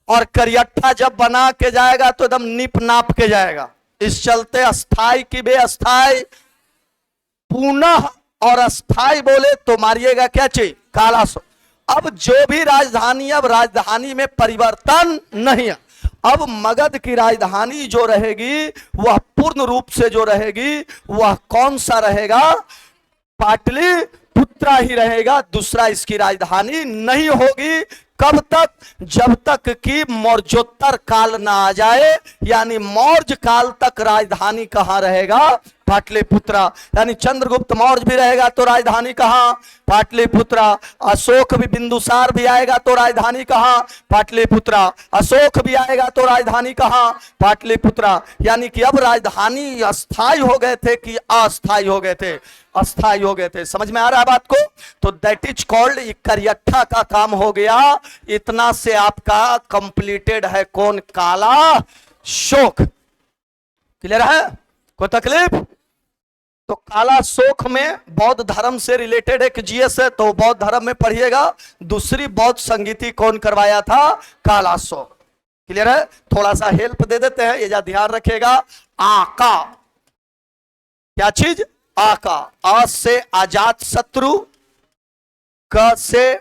और करियट्ठा जब बना के जाएगा तो एकदम निप नाप के जाएगा। इस चलते अस्थाई की बेअस्थाई, पुनः और अस्थाई बोले तो मारिएगा क्या चाहिए? काला शोक। अब जो भी राजधानी, अब राजधानी में परिवर्तन नहीं है। अब मगध की राजधानी जो रहेगी वह पूर्ण रूप से जो रहेगी वह कौन सा रहेगा? पाटलिपुत्रा। पाटलिपुत्रा ही रहेगा, दूसरा इसकी राजधानी नहीं होगी। कब तक? जब तक कि मौर्योत्तर काल ना आ जाए, यानी मौर्य काल तक राजधानी कहां रहेगा? पाटलिपुत्रा। यानी चंद्रगुप्त मौर्य भी रहेगा तो राजधानी कहां? पाटलिपुत्रा। अशोक भी, बिंदुसार भी आएगा तो राजधानी कहां? पाटलिपुत्रा। अशोक भी आएगा तो राजधानी कहां? पाटलिपुत्रा। यानी कि अब राजधानी अस्थायी हो गए थे कि अस्थायी हो गए थे? अस्थायी हो गए थे। समझ में आ रहा है बात को? तो दैट इज कॉल्ड, करियट्ठा का काम हो गया। इतना से आपका कंप्लीटेड है कौन? काला शोक। क्लियर है? कोई तकलीफ? तो काला शोक में बौद्ध धर्म से रिलेटेड एक जीएस है, तो बौद्ध धर्म में पढ़िएगा। दूसरी बौद्ध संगीति कौन करवाया था? काला शोक। क्लियर है? थोड़ा सा हेल्प दे देते हैं, ये ध्यान रखिएगा। आका, क्या चीज? आका। अ से अजात शत्रु, क से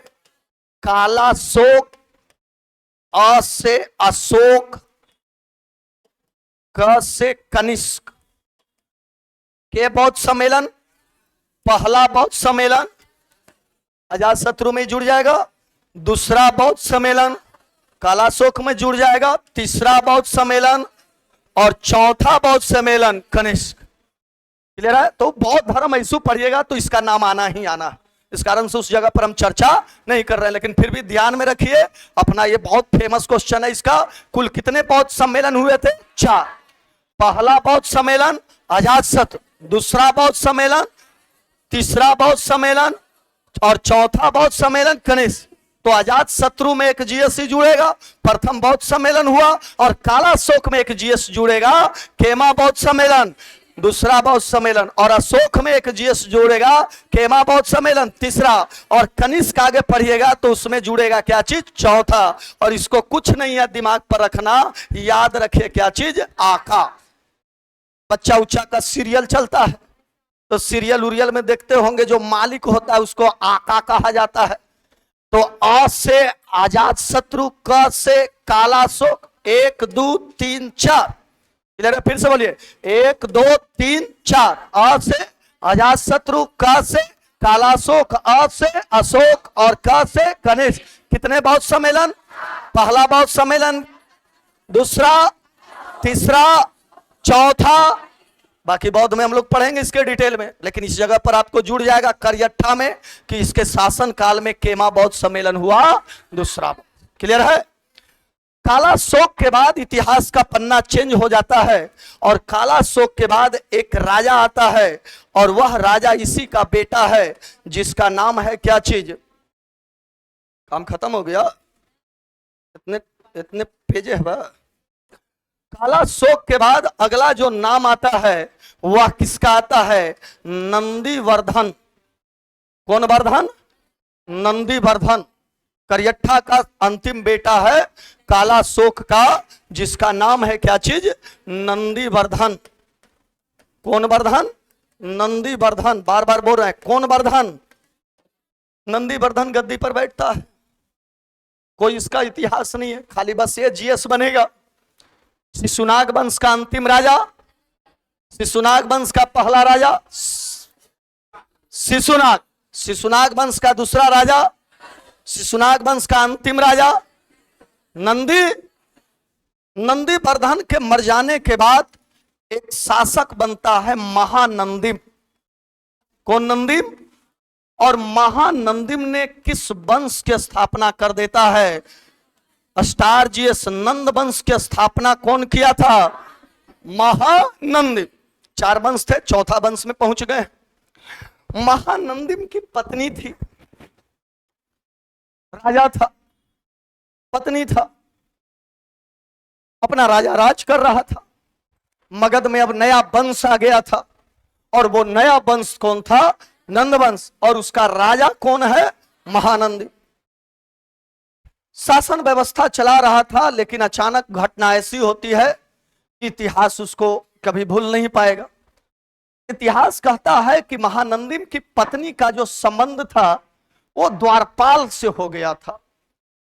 काला शोक, अ से अशोक, क से कनिष्क के बौद्ध सम्मेलन। पहला बौद्ध सम्मेलन अजात शत्रु में जुड़ जाएगा, दूसरा बौद्ध सम्मेलन काला शोक में जुड़ जाएगा, तीसरा बौद्ध सम्मेलन और चौथा बौद्ध सम्मेलन कनिष्क। क्लियर है? तो बौद्ध धर्म ऐसू पढ़िएगा तो इसका नाम आना ही आना है। इस कारण से उस जगह पर हम चर्चा नहीं कर रहे हैं, लेकिन फिर भी ध्यान में रखिए अपना, ये बहुत फेमस क्वेश्चन है इसका। कुल कितने बौद्ध सम्मेलन हुए थे? 4। पहला बौद्ध सम्मेलन अजात शत्रु, दूसरा बौद्ध सम्मेलन, तीसरा बौद्ध सम्मेलन और चौथा बौद्ध सम्मेलन कनिष्क। तो अजात शत्रु में एक जीएस जुड़ेगा, प्रथम बौद्ध सम्मेलन हुआ, और काला शोक में एक जीएस जुड़ेगा, केमा बौद्ध सम्मेलन, दूसरा बौद्ध सम्मेलन, और अशोक में एक जीएस जुड़ेगा, केमा बौद्ध सम्मेलन, तीसरा, और कनिष्क आगे पढ़िएगा तो उसमें जुड़ेगा क्या चीज? चौथा। और इसको कुछ नहीं है दिमाग पर रखना, याद रखिए क्या चीज? आका। बच्चा उच्चा का सीरियल चलता है तो सीरियल उरियल में देखते होंगे, जो मालिक होता है उसको आका कहा जाता है। तो अ से अजात शत्रु, क से काला शोक, 1 2 3 4। फिर से बोलिए, 1 2 3 4। अ से अजात शत्रु, क से काला शोक, अ से अशोक और क से कनिष्क। कितने बौद्ध सम्मेलन? पहला बौद्ध सम्मेलन, दूसरा, तीसरा, चौथा। बाकी बौद्ध में हम लोग पढ़ेंगे इसके डिटेल में, लेकिन इस जगह पर आपको जुड़ जाएगा करियट्ठा में कि इसके शासन काल में केमा बौद्ध सम्मेलन हुआ, दूसरा। क्लियर है? काला शोक के बाद इतिहास का पन्ना चेंज हो जाता है और काला शोक के बाद एक राजा आता है, और वह राजा इसी का बेटा है जिसका नाम है क्या चीज? काम खत्म हो गया? इतने इतने पेजे है। काला शोक के बाद अगला जो नाम आता है वह किसका आता है? नंदीवर्धन। कौन वर्धन? नंदीवर्धन। करियट्ठा का अंतिम बेटा है काला शोक का, जिसका नाम है क्या चीज? नंदीवर्धन। कौन वर्धन? नंदीवर्धन। बार बार बोल रहे हैं, कौन वर्धन? नंदीवर्धन गद्दी पर बैठता है, कोई इसका इतिहास नहीं है, खाली बस ये जीएस बनेगा। शिशुनाग वंश का अंतिम राजा, शिशुनाग वंश का पहला राजा शिशुनाग, शिशुनाग वंश का दूसरा राजा, शिशुनाग वंश का अंतिम राजा नंदी। नंदीवर्धन के मर जाने के बाद एक शासक बनता है महानंदिम। कौन? नंदिम। और महानंदिम ने किस वंश की स्थापना कर देता है? स्टार जीएस, नंद वंश की स्थापना कौन किया था? महानंदिम। 4 वंश थे, चौथा वंश में पहुंच गए। महानंदिम की पत्नी थी, राजा था, पत्नी था, अपना राजा राज कर रहा था। मगध में अब नया वंश आ गया था, और वो नया वंश कौन था? नंद वंश। और उसका राजा कौन है? महानंदी। शासन व्यवस्था चला रहा था, लेकिन अचानक घटना ऐसी होती है कि इतिहास उसको कभी भूल नहीं पाएगा। इतिहास कहता है कि महानंदिम की पत्नी का जो संबंध था वो द्वारपाल से हो गया था।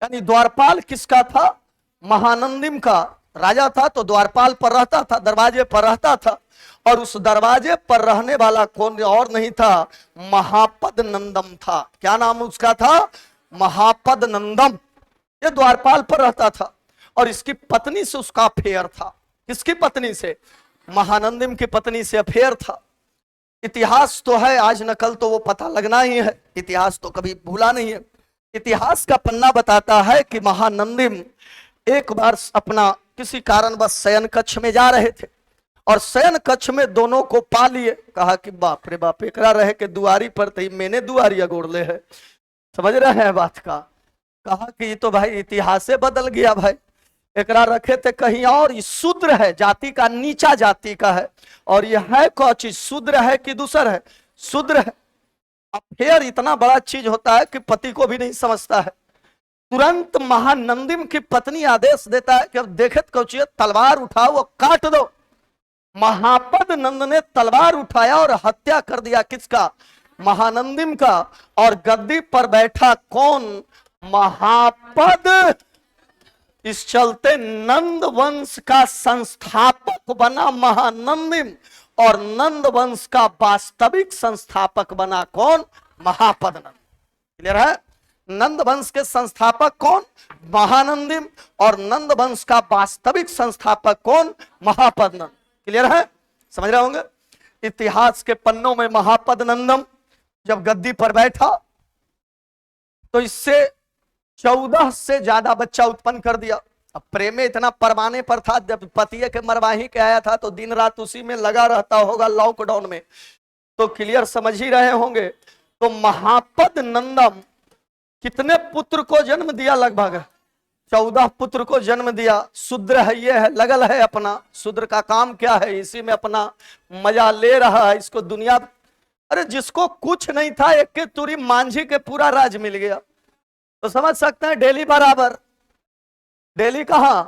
यानी द्वारपाल किसका था? महानंदिम का। राजा था तो द्वारपाल पर रहता था, दरवाजे पर रहता था, और उस दरवाजे पर रहने वाला कौन और नहीं था, महापद नंदम था। क्या नाम उसका था, महापद नंदम। ये द्वारपाल पर रहता था और इसकी पत्नी से उसका अफेयर था। किसकी पत्नी से, महानंदिम की पत्नी से अफेयर था। इतिहास तो है, आज न कल तो वो पता लगना ही है, इतिहास तो कभी भूला नहीं है। इतिहास का पन्ना बताता है कि महानंदिम एक बार अपना किसी कारणवश शयन कक्ष में जा रहे थे और शयन कक्ष में दोनों को पा लिए। कहा कि बाप रे बाप, एकरा रहे के दुआरी पर थी, मैंने दुआरी अगोड़ ले है। समझ रहे हैं बात का। कहा कि ये तो भाई इतिहास बदल गया भाई, एकरा रखे थे कहीं और, ये शूद्र है, जाति का नीचा जाति का है, और ये है कौन चीज, शूद्र है कि दूसर है, शूद्र है। अफेयर इतना बड़ा चीज होता है कि पति को भी नहीं समझता है। तुरंत महानंदिम की पत्नी आदेश देता है कि अब देखे कौचिए, तलवार उठाओ और काट दो। महापद नंद ने तलवार उठाया और हत्या कर दिया। किसका, महानंदिम का। और गद्दी पर बैठा कौन, महापद। इस चलते नंद वंश का संस्थापक बना महानंदिम, और नंद वंश का वास्तविक संस्थापक बना कौन, महापद नंद। क्लियर है, नंद वंश के संस्थापक कौन, महानंदिम, और नंद वंश का वास्तविक संस्थापक कौन, महापद नंद। क्लियर है, समझ रहे होंगे। इतिहास के पन्नों में महापद नंदम जब गद्दी पर बैठा तो इससे 14 से ज्यादा बच्चा उत्पन्न कर दिया। अब प्रेम में इतना परवाने पर था, जब पतिये के मरवाही के आया था तो दिन रात उसी में लगा रहता होगा लॉकडाउन में, तो क्लियर समझ ही रहे होंगे। तो महापद नंदम कितने पुत्र को जन्म दिया, लगभग 14 पुत्र को जन्म दिया। शूद्र है, ये है, लगल है अपना, शूद्र का काम क्या है, इसी में अपना मजा ले रहा है। इसको दुनिया, अरे जिसको कुछ नहीं था, एक के तुरी मांझी के पूरा राज मिल गया, तो समझ सकते हैं डेली बराबर, डेली कहां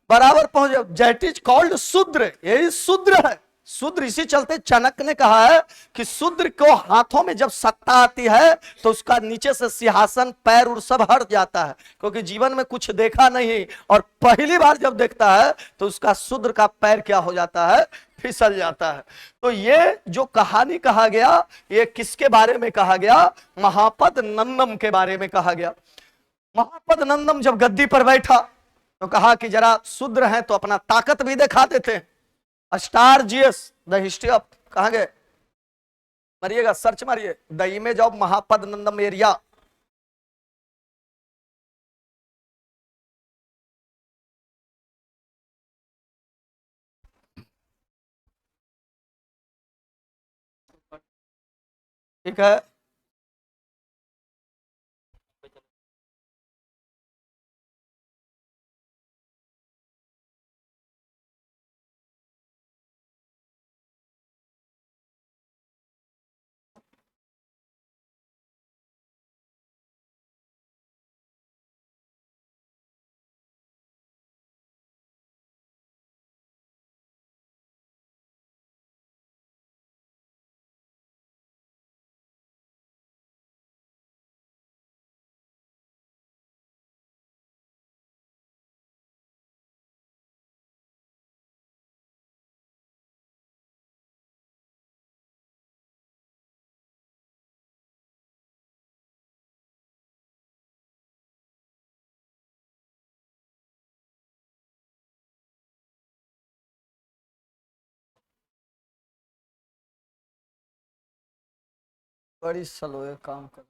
बराबर पहुंच। दैट इज कॉल्ड शूद्र, यही शूद्र है। शूद्र इसी चलते चाणक्य ने कहा है कि शूद्र को हाथों में जब सत्ता आती है तो उसका नीचे से सिंहासन पैर और सब हट जाता है, क्योंकि जीवन में कुछ देखा नहीं और पहली बार जब देखता है तो उसका शूद्र का पैर क्या हो जाता है, फिसल जाता है। तो ये जो कहानी कहा गया, ये किसके बारे में कहा गया, महापद नंदम के बारे में कहा गया। महापद नंदम जब गद्दी पर बैठा तो कहा कि जरा शूद्र हैं तो अपना ताकत भी दिखा देते हैं। Star GS the history of, कहां गए, मारिएगा, सर्च मारिए, the image of Mahapadma Nanda area. ठीक है, बड़ी स्लो है काम कर।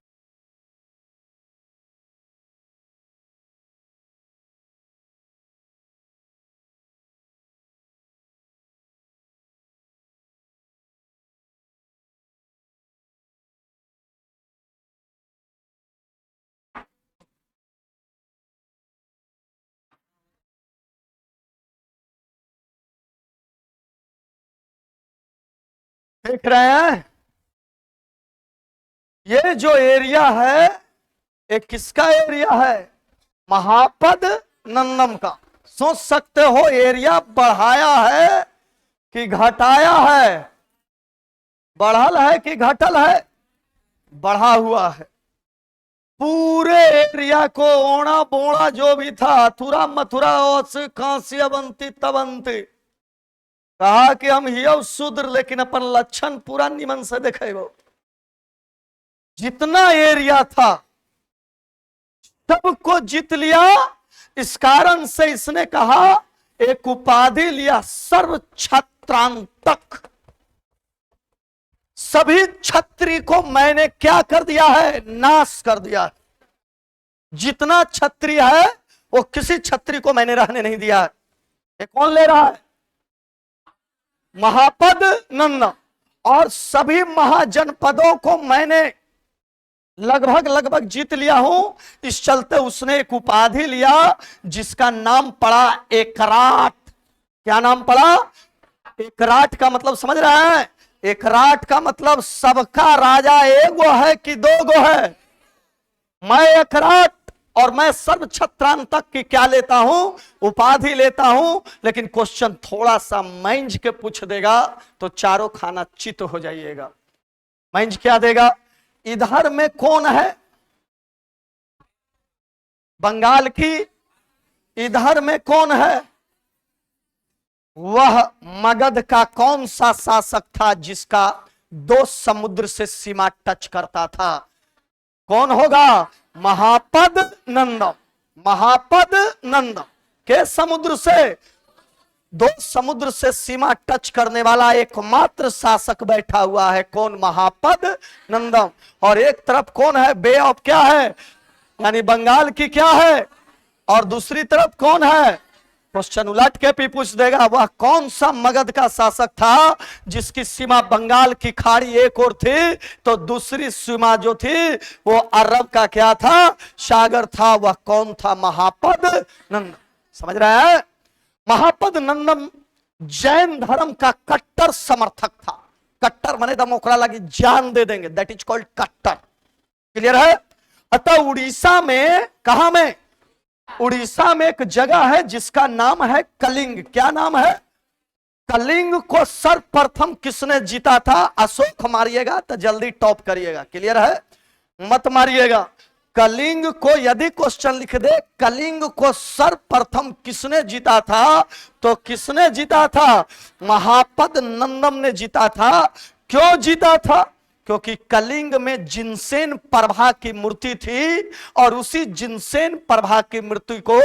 देख रहे हैं, ये जो एरिया है ये किसका एरिया है, महापद नंदम का। सोच सकते हो एरिया बढ़ाया है कि घटाया है, बढ़ल है कि घटल है, बढ़ा हुआ है। पूरे एरिया को ओणा बोणा जो भी था, थुरा मथुरा कांसी अवंती तवंती, कहा कि हम ही शूद्र लेकिन अपन लक्षण पूरा निमन से देखे। जितना एरिया था सबको जीत लिया। इस कारण से इसने कहा, एक उपाधि लिया सर्व छत्रांतक, सभी छत्री को मैंने क्या कर दिया है, नाश कर दिया है। जितना छत्री है वो किसी छत्री को मैंने रहने नहीं दिया है। ये कौन ले रहा है, महापद नंद। और सभी महाजनपदों को मैंने लगभग जीत लिया हूं। इस चलते उसने एक उपाधि लिया जिसका नाम पड़ा एकराट। क्या नाम पड़ा, एकराट का मतलब समझ रहा है, एकराट का मतलब सबका राजा एगो है कि दोगो है। मैं एकराट और मैं सर्व छत्रांतक की क्या लेता हूं, उपाधि लेता हूं। लेकिन क्वेश्चन थोड़ा सा मैंज के पूछ देगा तो चारों खाना चित हो जाइएगा। मैंज क्या देगा, इधर में कौन है, बंगाल की, इधर में कौन है, वह मगध का कौन सा शासक था जिसका 2 समुद्र से सीमा टच करता था, कौन होगा, महापद नंद। महापद नंद के समुद्र से, 2 समुद्र से सीमा टच करने वाला एकमात्र शासक बैठा हुआ है, कौन, महापद नंदम। और एक तरफ कौन है, बे ऑफ क्या है, यानी बंगाल की क्या है, और दूसरी तरफ कौन है। क्वेश्चन उलट के भी पूछ देगा, वह कौन सा मगध का शासक था जिसकी सीमा बंगाल की खाड़ी एक और थी, तो दूसरी सीमा जो थी वो अरब का क्या था, सागर था। वह कौन था, महापद नंद। समझ रहे हैं, महापद नंदन जैन धर्म का कट्टर समर्थक था। कट्टर माने दम ओकरा लगी जान दे देंगे, दैट इज कॉल्ड कट्टर। क्लियर है। अतः उड़ीसा में, कहां में, उड़ीसा में एक जगह है जिसका नाम है कलिंग। क्या नाम है, कलिंग को सर्वप्रथम किसने जीता था, अशोक मारिएगा तो जल्दी टॉप करिएगा। क्लियर है, मत मारिएगा। कलिंग को यदि क्वेश्चन लिख दे, कलिंग को सर्वप्रथम किसने जीता था, तो किसने जीता था, महापद नंदम ने जीता था। क्यों जीता था, क्योंकि कलिंग में जिनसेन प्रभा की मूर्ति थी और उसी जिनसेन प्रभा की मूर्ति को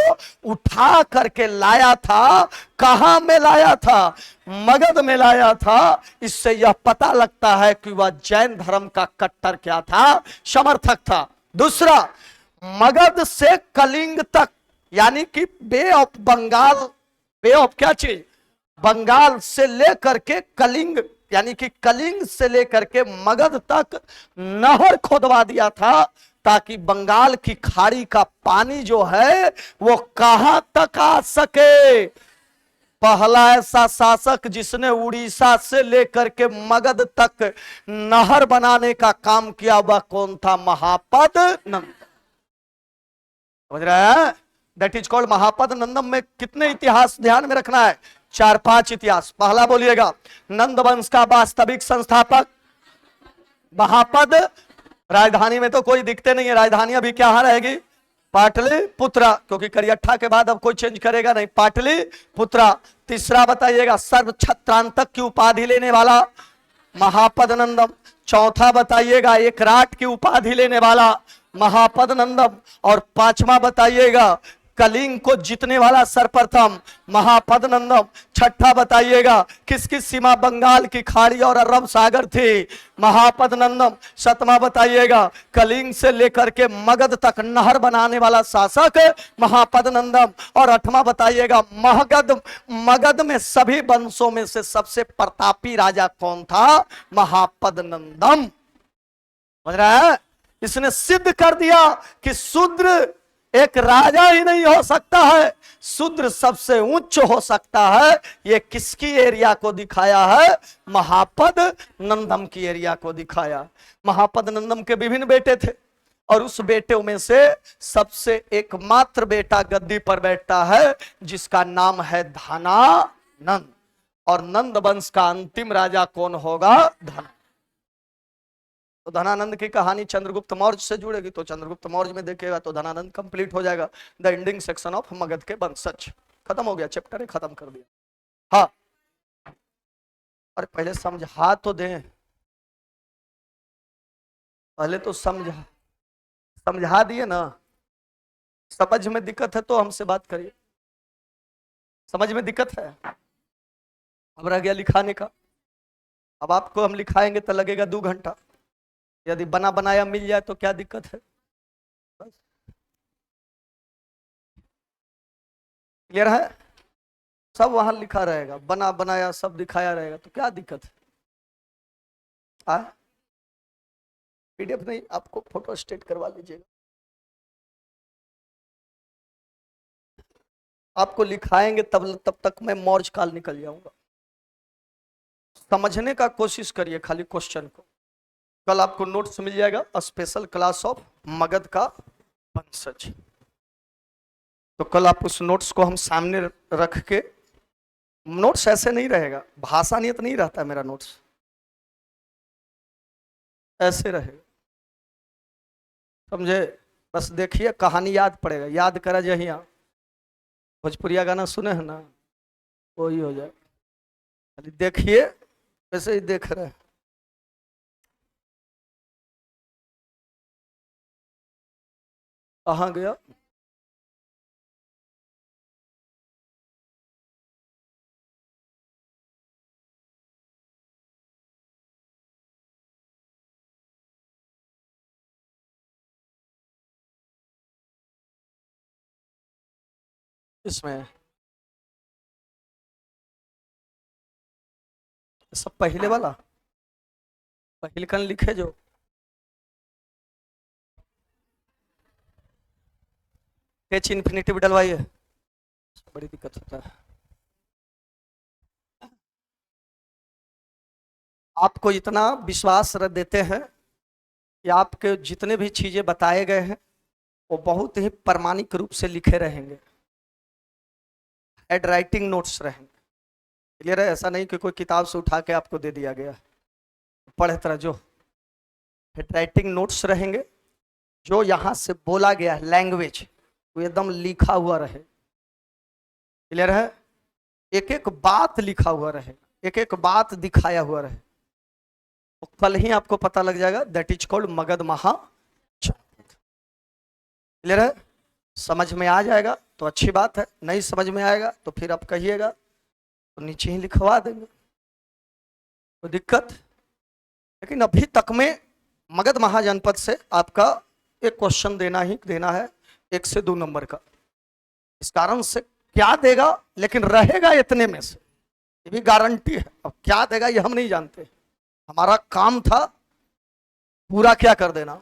उठा करके लाया था। कहां में लाया था, मगध में लाया था। इससे यह पता लगता है कि वह जैन धर्म का कट्टर क्या था, समर्थक था। दूसरा, मगध से कलिंग तक, यानी कि बे ऑफ बंगाल, बे ऑफ क्या चीज, बंगाल से लेकर के कलिंग, यानी कि कलिंग से लेकर के मगध तक नहर खोदवा दिया था, ताकि बंगाल की खाड़ी का पानी जो है वो कहां तक आ सके। पहला ऐसा शासक जिसने उड़ीसा से लेकर के मगध तक नहर बनाने का काम किया, वह कौन था, महापद नंद। समझ रहे हैं, दैट इज कॉल्ड महापद नंदम। में कितने इतिहास ध्यान में रखना है, 4-5 इतिहास। पहला बोलिएगा, नंद वंश का वास्तविक संस्थापक महापद। राजधानी में तो कोई दिखते नहीं है, राजधानी अभी क्या रहेगी, पाटलिपुत्रा, क्योंकि करियट्ठा के बाद अब कोई चेंज करेगा नहीं, पाटलिपुत्रा। तीसरा बताइएगा, सर्व छत्रांतक की उपाधि लेने वाला महापद नंदम। चौथा बताइएगा, एकराट की उपाधि लेने वाला महापद नंदम। और पांचवा बताइएगा, कलिंग को जीतने वाला सर्वप्रथम महापद नंदम। छठा बताइएगा, किसकी सीमा बंगाल की खाड़ी और अरब सागर थी, महापद नंदम। सातवां बताइएगा, कलिंग से लेकर के मगध तक नहर बनाने वाला शासक महापद नंदम। और आठवां बताइएगा, मगध में सभी वंशों में से सबसे प्रतापी राजा कौन था, महापद नंदम। समझ रहा है, इसने सिद्ध कर दिया कि शूद्र एक राजा ही नहीं हो सकता है, शूद्र सबसे उच्च हो सकता है। ये किसकी एरिया को दिखाया है, महापद नंदम की एरिया को दिखाया। महापद नंदम के विभिन्न बेटे थे और उस बेटों में से सबसे एकमात्र बेटा गद्दी पर बैठता है जिसका नाम है धनानंद। और नंद वंश का अंतिम राजा कौन होगा, धन। तो धनानंद की कहानी चंद्रगुप्त मौर्य से जुड़ेगी, तो चंद्रगुप्त मौर्य में देखेगा तो धनानंद कंप्लीट हो जाएगा। The ending section of Magadh के वंशज, खत्म हो गया, चैप्टर ही खत्म कर दिया। हाँ, अरे पहले समझा तो दें, पहले तो समझा दिए ना। समझ में दिक्कत है तो हमसे बात करिए। समझ में दिक्कत है, अब रह गया लिखाने का। अब आपको हम लिखाएंगे तो लगेगा 2 घंटा, यदि बना बनाया मिल जाए तो क्या दिक्कत है। बस क्लियर है, सब वहां लिखा रहेगा, बना बनाया सब दिखाया रहेगा, तो क्या दिक्कत है। पीडीएफ नहीं, आपको फोटो स्टेट करवा लीजिएगा। आपको लिखाएंगे तब तक मैं मौर्य काल निकल जाऊंगा। समझने का कोशिश करिए खाली क्वेश्चन को। कल आपको नोट्स मिल जाएगा, स्पेशल क्लास ऑफ मगध का वंशज। तो कल आप उस नोट्स को हम सामने रख के, नोट्स ऐसे नहीं रहेगा, भाषा नियत नहीं रहता मेरा नोट्स, ऐसे रहेगा, समझे। बस देखिए कहानी याद पड़ेगा, याद करा जहिया भोजपुरिया गाना सुने हैं ना, वही हो जाए। खाली देखिए, वैसे ही देख रहे हैं। कहाँ गया, इसमें सब पहले वाला, पहले कन लिखे जो एच इन्फिनिटिव डलवाइए, बड़ी दिक्कत होता है। आपको इतना विश्वास रख देते हैं कि आपके जितने भी चीजें बताए गए हैं वो बहुत ही प्रामाणिक रूप से लिखे रहेंगे, हेड राइटिंग नोट्स रहेंगे। क्लियर है, ऐसा नहीं कि कोई किताब से उठा के आपको दे दिया गया, पढ़े तरह जो हेड राइटिंग नोट्स रहेंगे। जो यहाँ से बोला गया लैंग्वेज वो एकदम लिखा हुआ रहे। क्लियर है, एक एक बात लिखा हुआ रहे, एक एक बात दिखाया हुआ रहे, तो कल ही आपको पता लग जाएगा that is called Magadh Mahajanapada. Clear है, समझ में आ जाएगा तो अच्छी बात है, नहीं समझ में आएगा तो फिर आप कहिएगा, तो नीचे ही लिखवा देंगे, तो दिक्कत। लेकिन अभी तक में मगध महाजनपद से आपका एक क्वेश्चन देना ही देना है, 1 से 2 नंबर का। इस कारण से क्या देगा, लेकिन रहेगा इतने में से, ये भी गारंटी है। अब क्या देगा ये हम नहीं जानते, हमारा काम था पूरा क्या कर देना,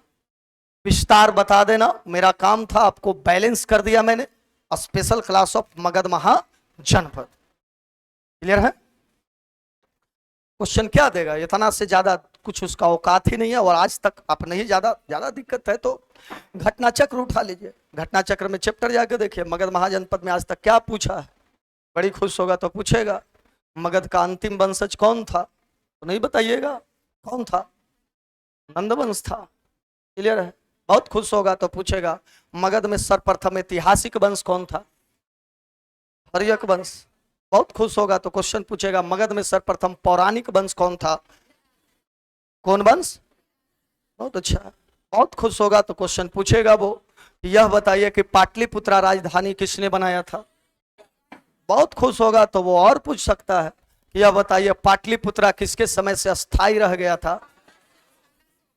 विस्तार बता देना। मेरा काम था, आपको बैलेंस कर दिया मैंने। Special class of Magadh Mahajanapada. Clear है, क्वेश्चन क्या देगा, इतना से ज्यादा कुछ उसका औकात ही नहीं है। और आज तक आप नहीं, ज्यादा दिक्कत है तो घटना चक्र उठा लीजिए, घटना चक्र में चैप्टर जाके देखिए, मगध महाजनपद में आज तक क्या पूछा है। बड़ी खुश होगा तो पूछेगा मगध का अंतिम वंशज कौन था, तो नहीं बताइएगा कौन था, नंदवंश था। क्लियर है, बहुत खुश होगा तो पूछेगा मगध में सर्वप्रथम ऐतिहासिक वंश कौन था, हर्यक वंश। बहुत खुश होगा तो क्वेश्चन पूछेगा मगध में सर्वप्रथम पौराणिक वंश कौन था, कौन वंश। बहुत अच्छा, बहुत खुश होगा तो क्वेश्चन पूछेगा वो, यह बताइए कि पाटलिपुत्रा राजधानी किसने बनाया था। बहुत खुश होगा तो वो और पूछ सकता है, यह बताइए पाटलिपुत्रा किसके समय से अस्थायी रह गया था,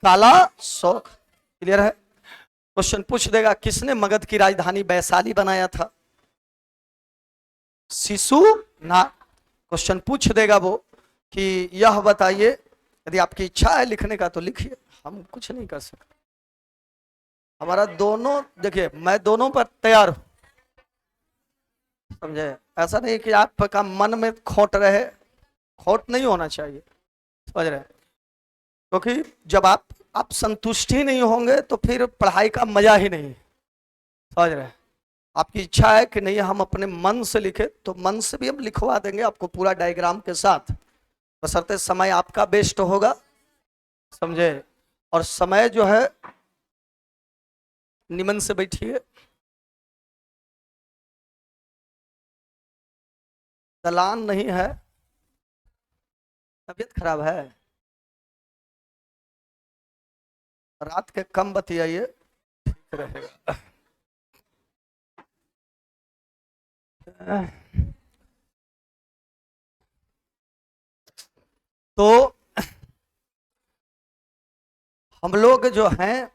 काला शोक। क्लियर है, क्वेश्चन पूछ देगा किसने मगध की राजधानी वैशाली बनाया था, शिशु ना। क्वेश्चन पूछ देगा वो कि यह बताइए, यदि आपकी इच्छा है लिखने का तो लिखिए, हम कुछ नहीं कर सकते। हमारा दोनों, देखिए मैं दोनों पर तैयार हूं, समझे। ऐसा नहीं कि आपका मन में खोट रहे, खोट नहीं होना चाहिए, समझ रहे। क्योंकि जब आप संतुष्ट ही नहीं होंगे तो फिर पढ़ाई का मजा ही नहीं, समझ रहे। आपकी इच्छा है कि नहीं हम अपने मन से लिखे, तो मन से भी हम लिखवा देंगे आपको पूरा डायग्राम के साथ, बशर्ते समय आपका बेस्ट होगा, समझे। और समय जो है निमन से बैठिए। दलान नहीं है, तबीयत खराब है, रात के कम बतियाइए, ठीक रहेगा। तो हम लोग जो हैं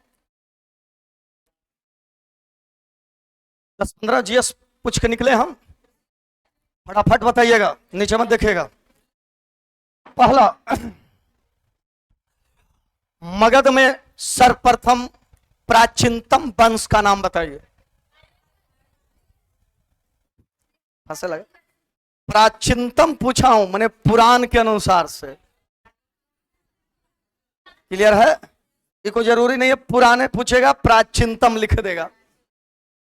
10-15 जीएस पूछ के निकले हम, फटाफट बताइएगा, नीचे मत देखिएगा। पहला, मगध में सर्वप्रथम प्राचीनतम वंश का नाम बताइए। हंसे लगे, प्राचीनतम पूछा हूं, मैंने पुराण के अनुसार से। क्लियर है? ये कोई जरूरी नहीं है पुराने पूछेगा प्राचीनतम लिख देगा।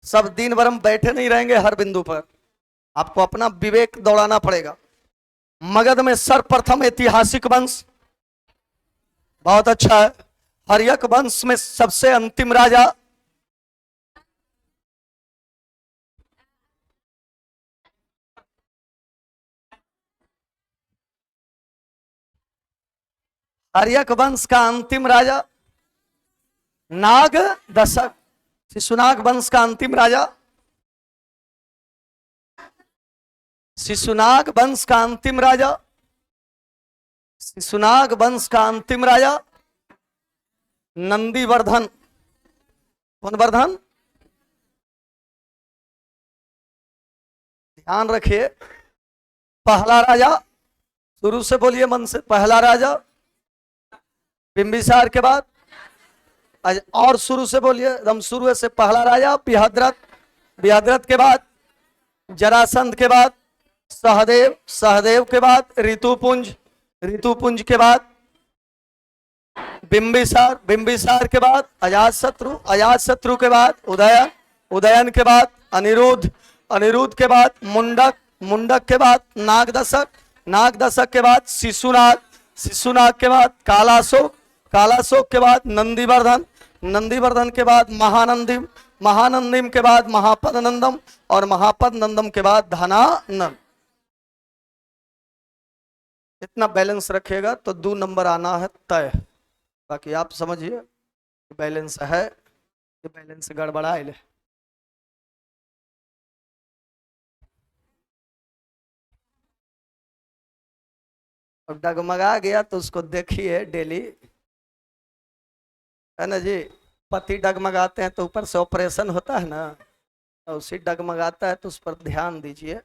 सब दिन भर हम बैठे नहीं रहेंगे हर बिंदु पर, आपको अपना विवेक दौड़ाना पड़ेगा। मगध में सर्वप्रथम ऐतिहासिक वंश, बहुत अच्छा है। हर्यक वंश में सबसे अंतिम राजा, हर्यक वंश का अंतिम राजा नाग दशक। शिशुनाग वंश का अंतिम राजा, शिशुनाग वंश का अंतिम राजा, शिशुनाग वंश का अंतिम राजा नंदीवर्धन। कौन वर्धन? ध्यान रखिए, पहला राजा, शुरू से बोलिए मन से, पहला राजा बिंबिसार के बाद, और शुरू से बोलिए, एकदम शुरू से, पहला राजा बृहद्रथ, बृहद्रथ के बाद जरासंध के बाद सहदेव, सहदेव के बाद ऋतुपुंज, ऋतुपुंज के बाद बिंबिसार, बिंबिसार के बाद अजातशत्रु, अजातशत्रु के बाद उदयन, उदयन के बाद अनिरुद्ध, अनिरुद्ध के बाद मुंडक, मुंडक के बाद नागदशक, नागदशक के बाद शिशुनाग, शिशुनाग के बाद कालाशोक, कालाशोक के बाद नंदीवर्धन, नंदीवर्धन के बाद महानंदिम, महानंदिम के बाद महापद नंदम, और महापद नंदम के बाद धनानंद। इतना बैलेंस रखिएगा तो 2 नंबर आना है तय। बाकी आप समझिए बैलेंस है, ये बैलेंस गड़बड़ाए। और डगमगा गया तो उसको देखिए डेली, है ना जी। पति डगमगाते हैं तो ऊपर से ऑपरेशन होता है ना, तो उसी डगमगाता है तो उस पर ध्यान दीजिए।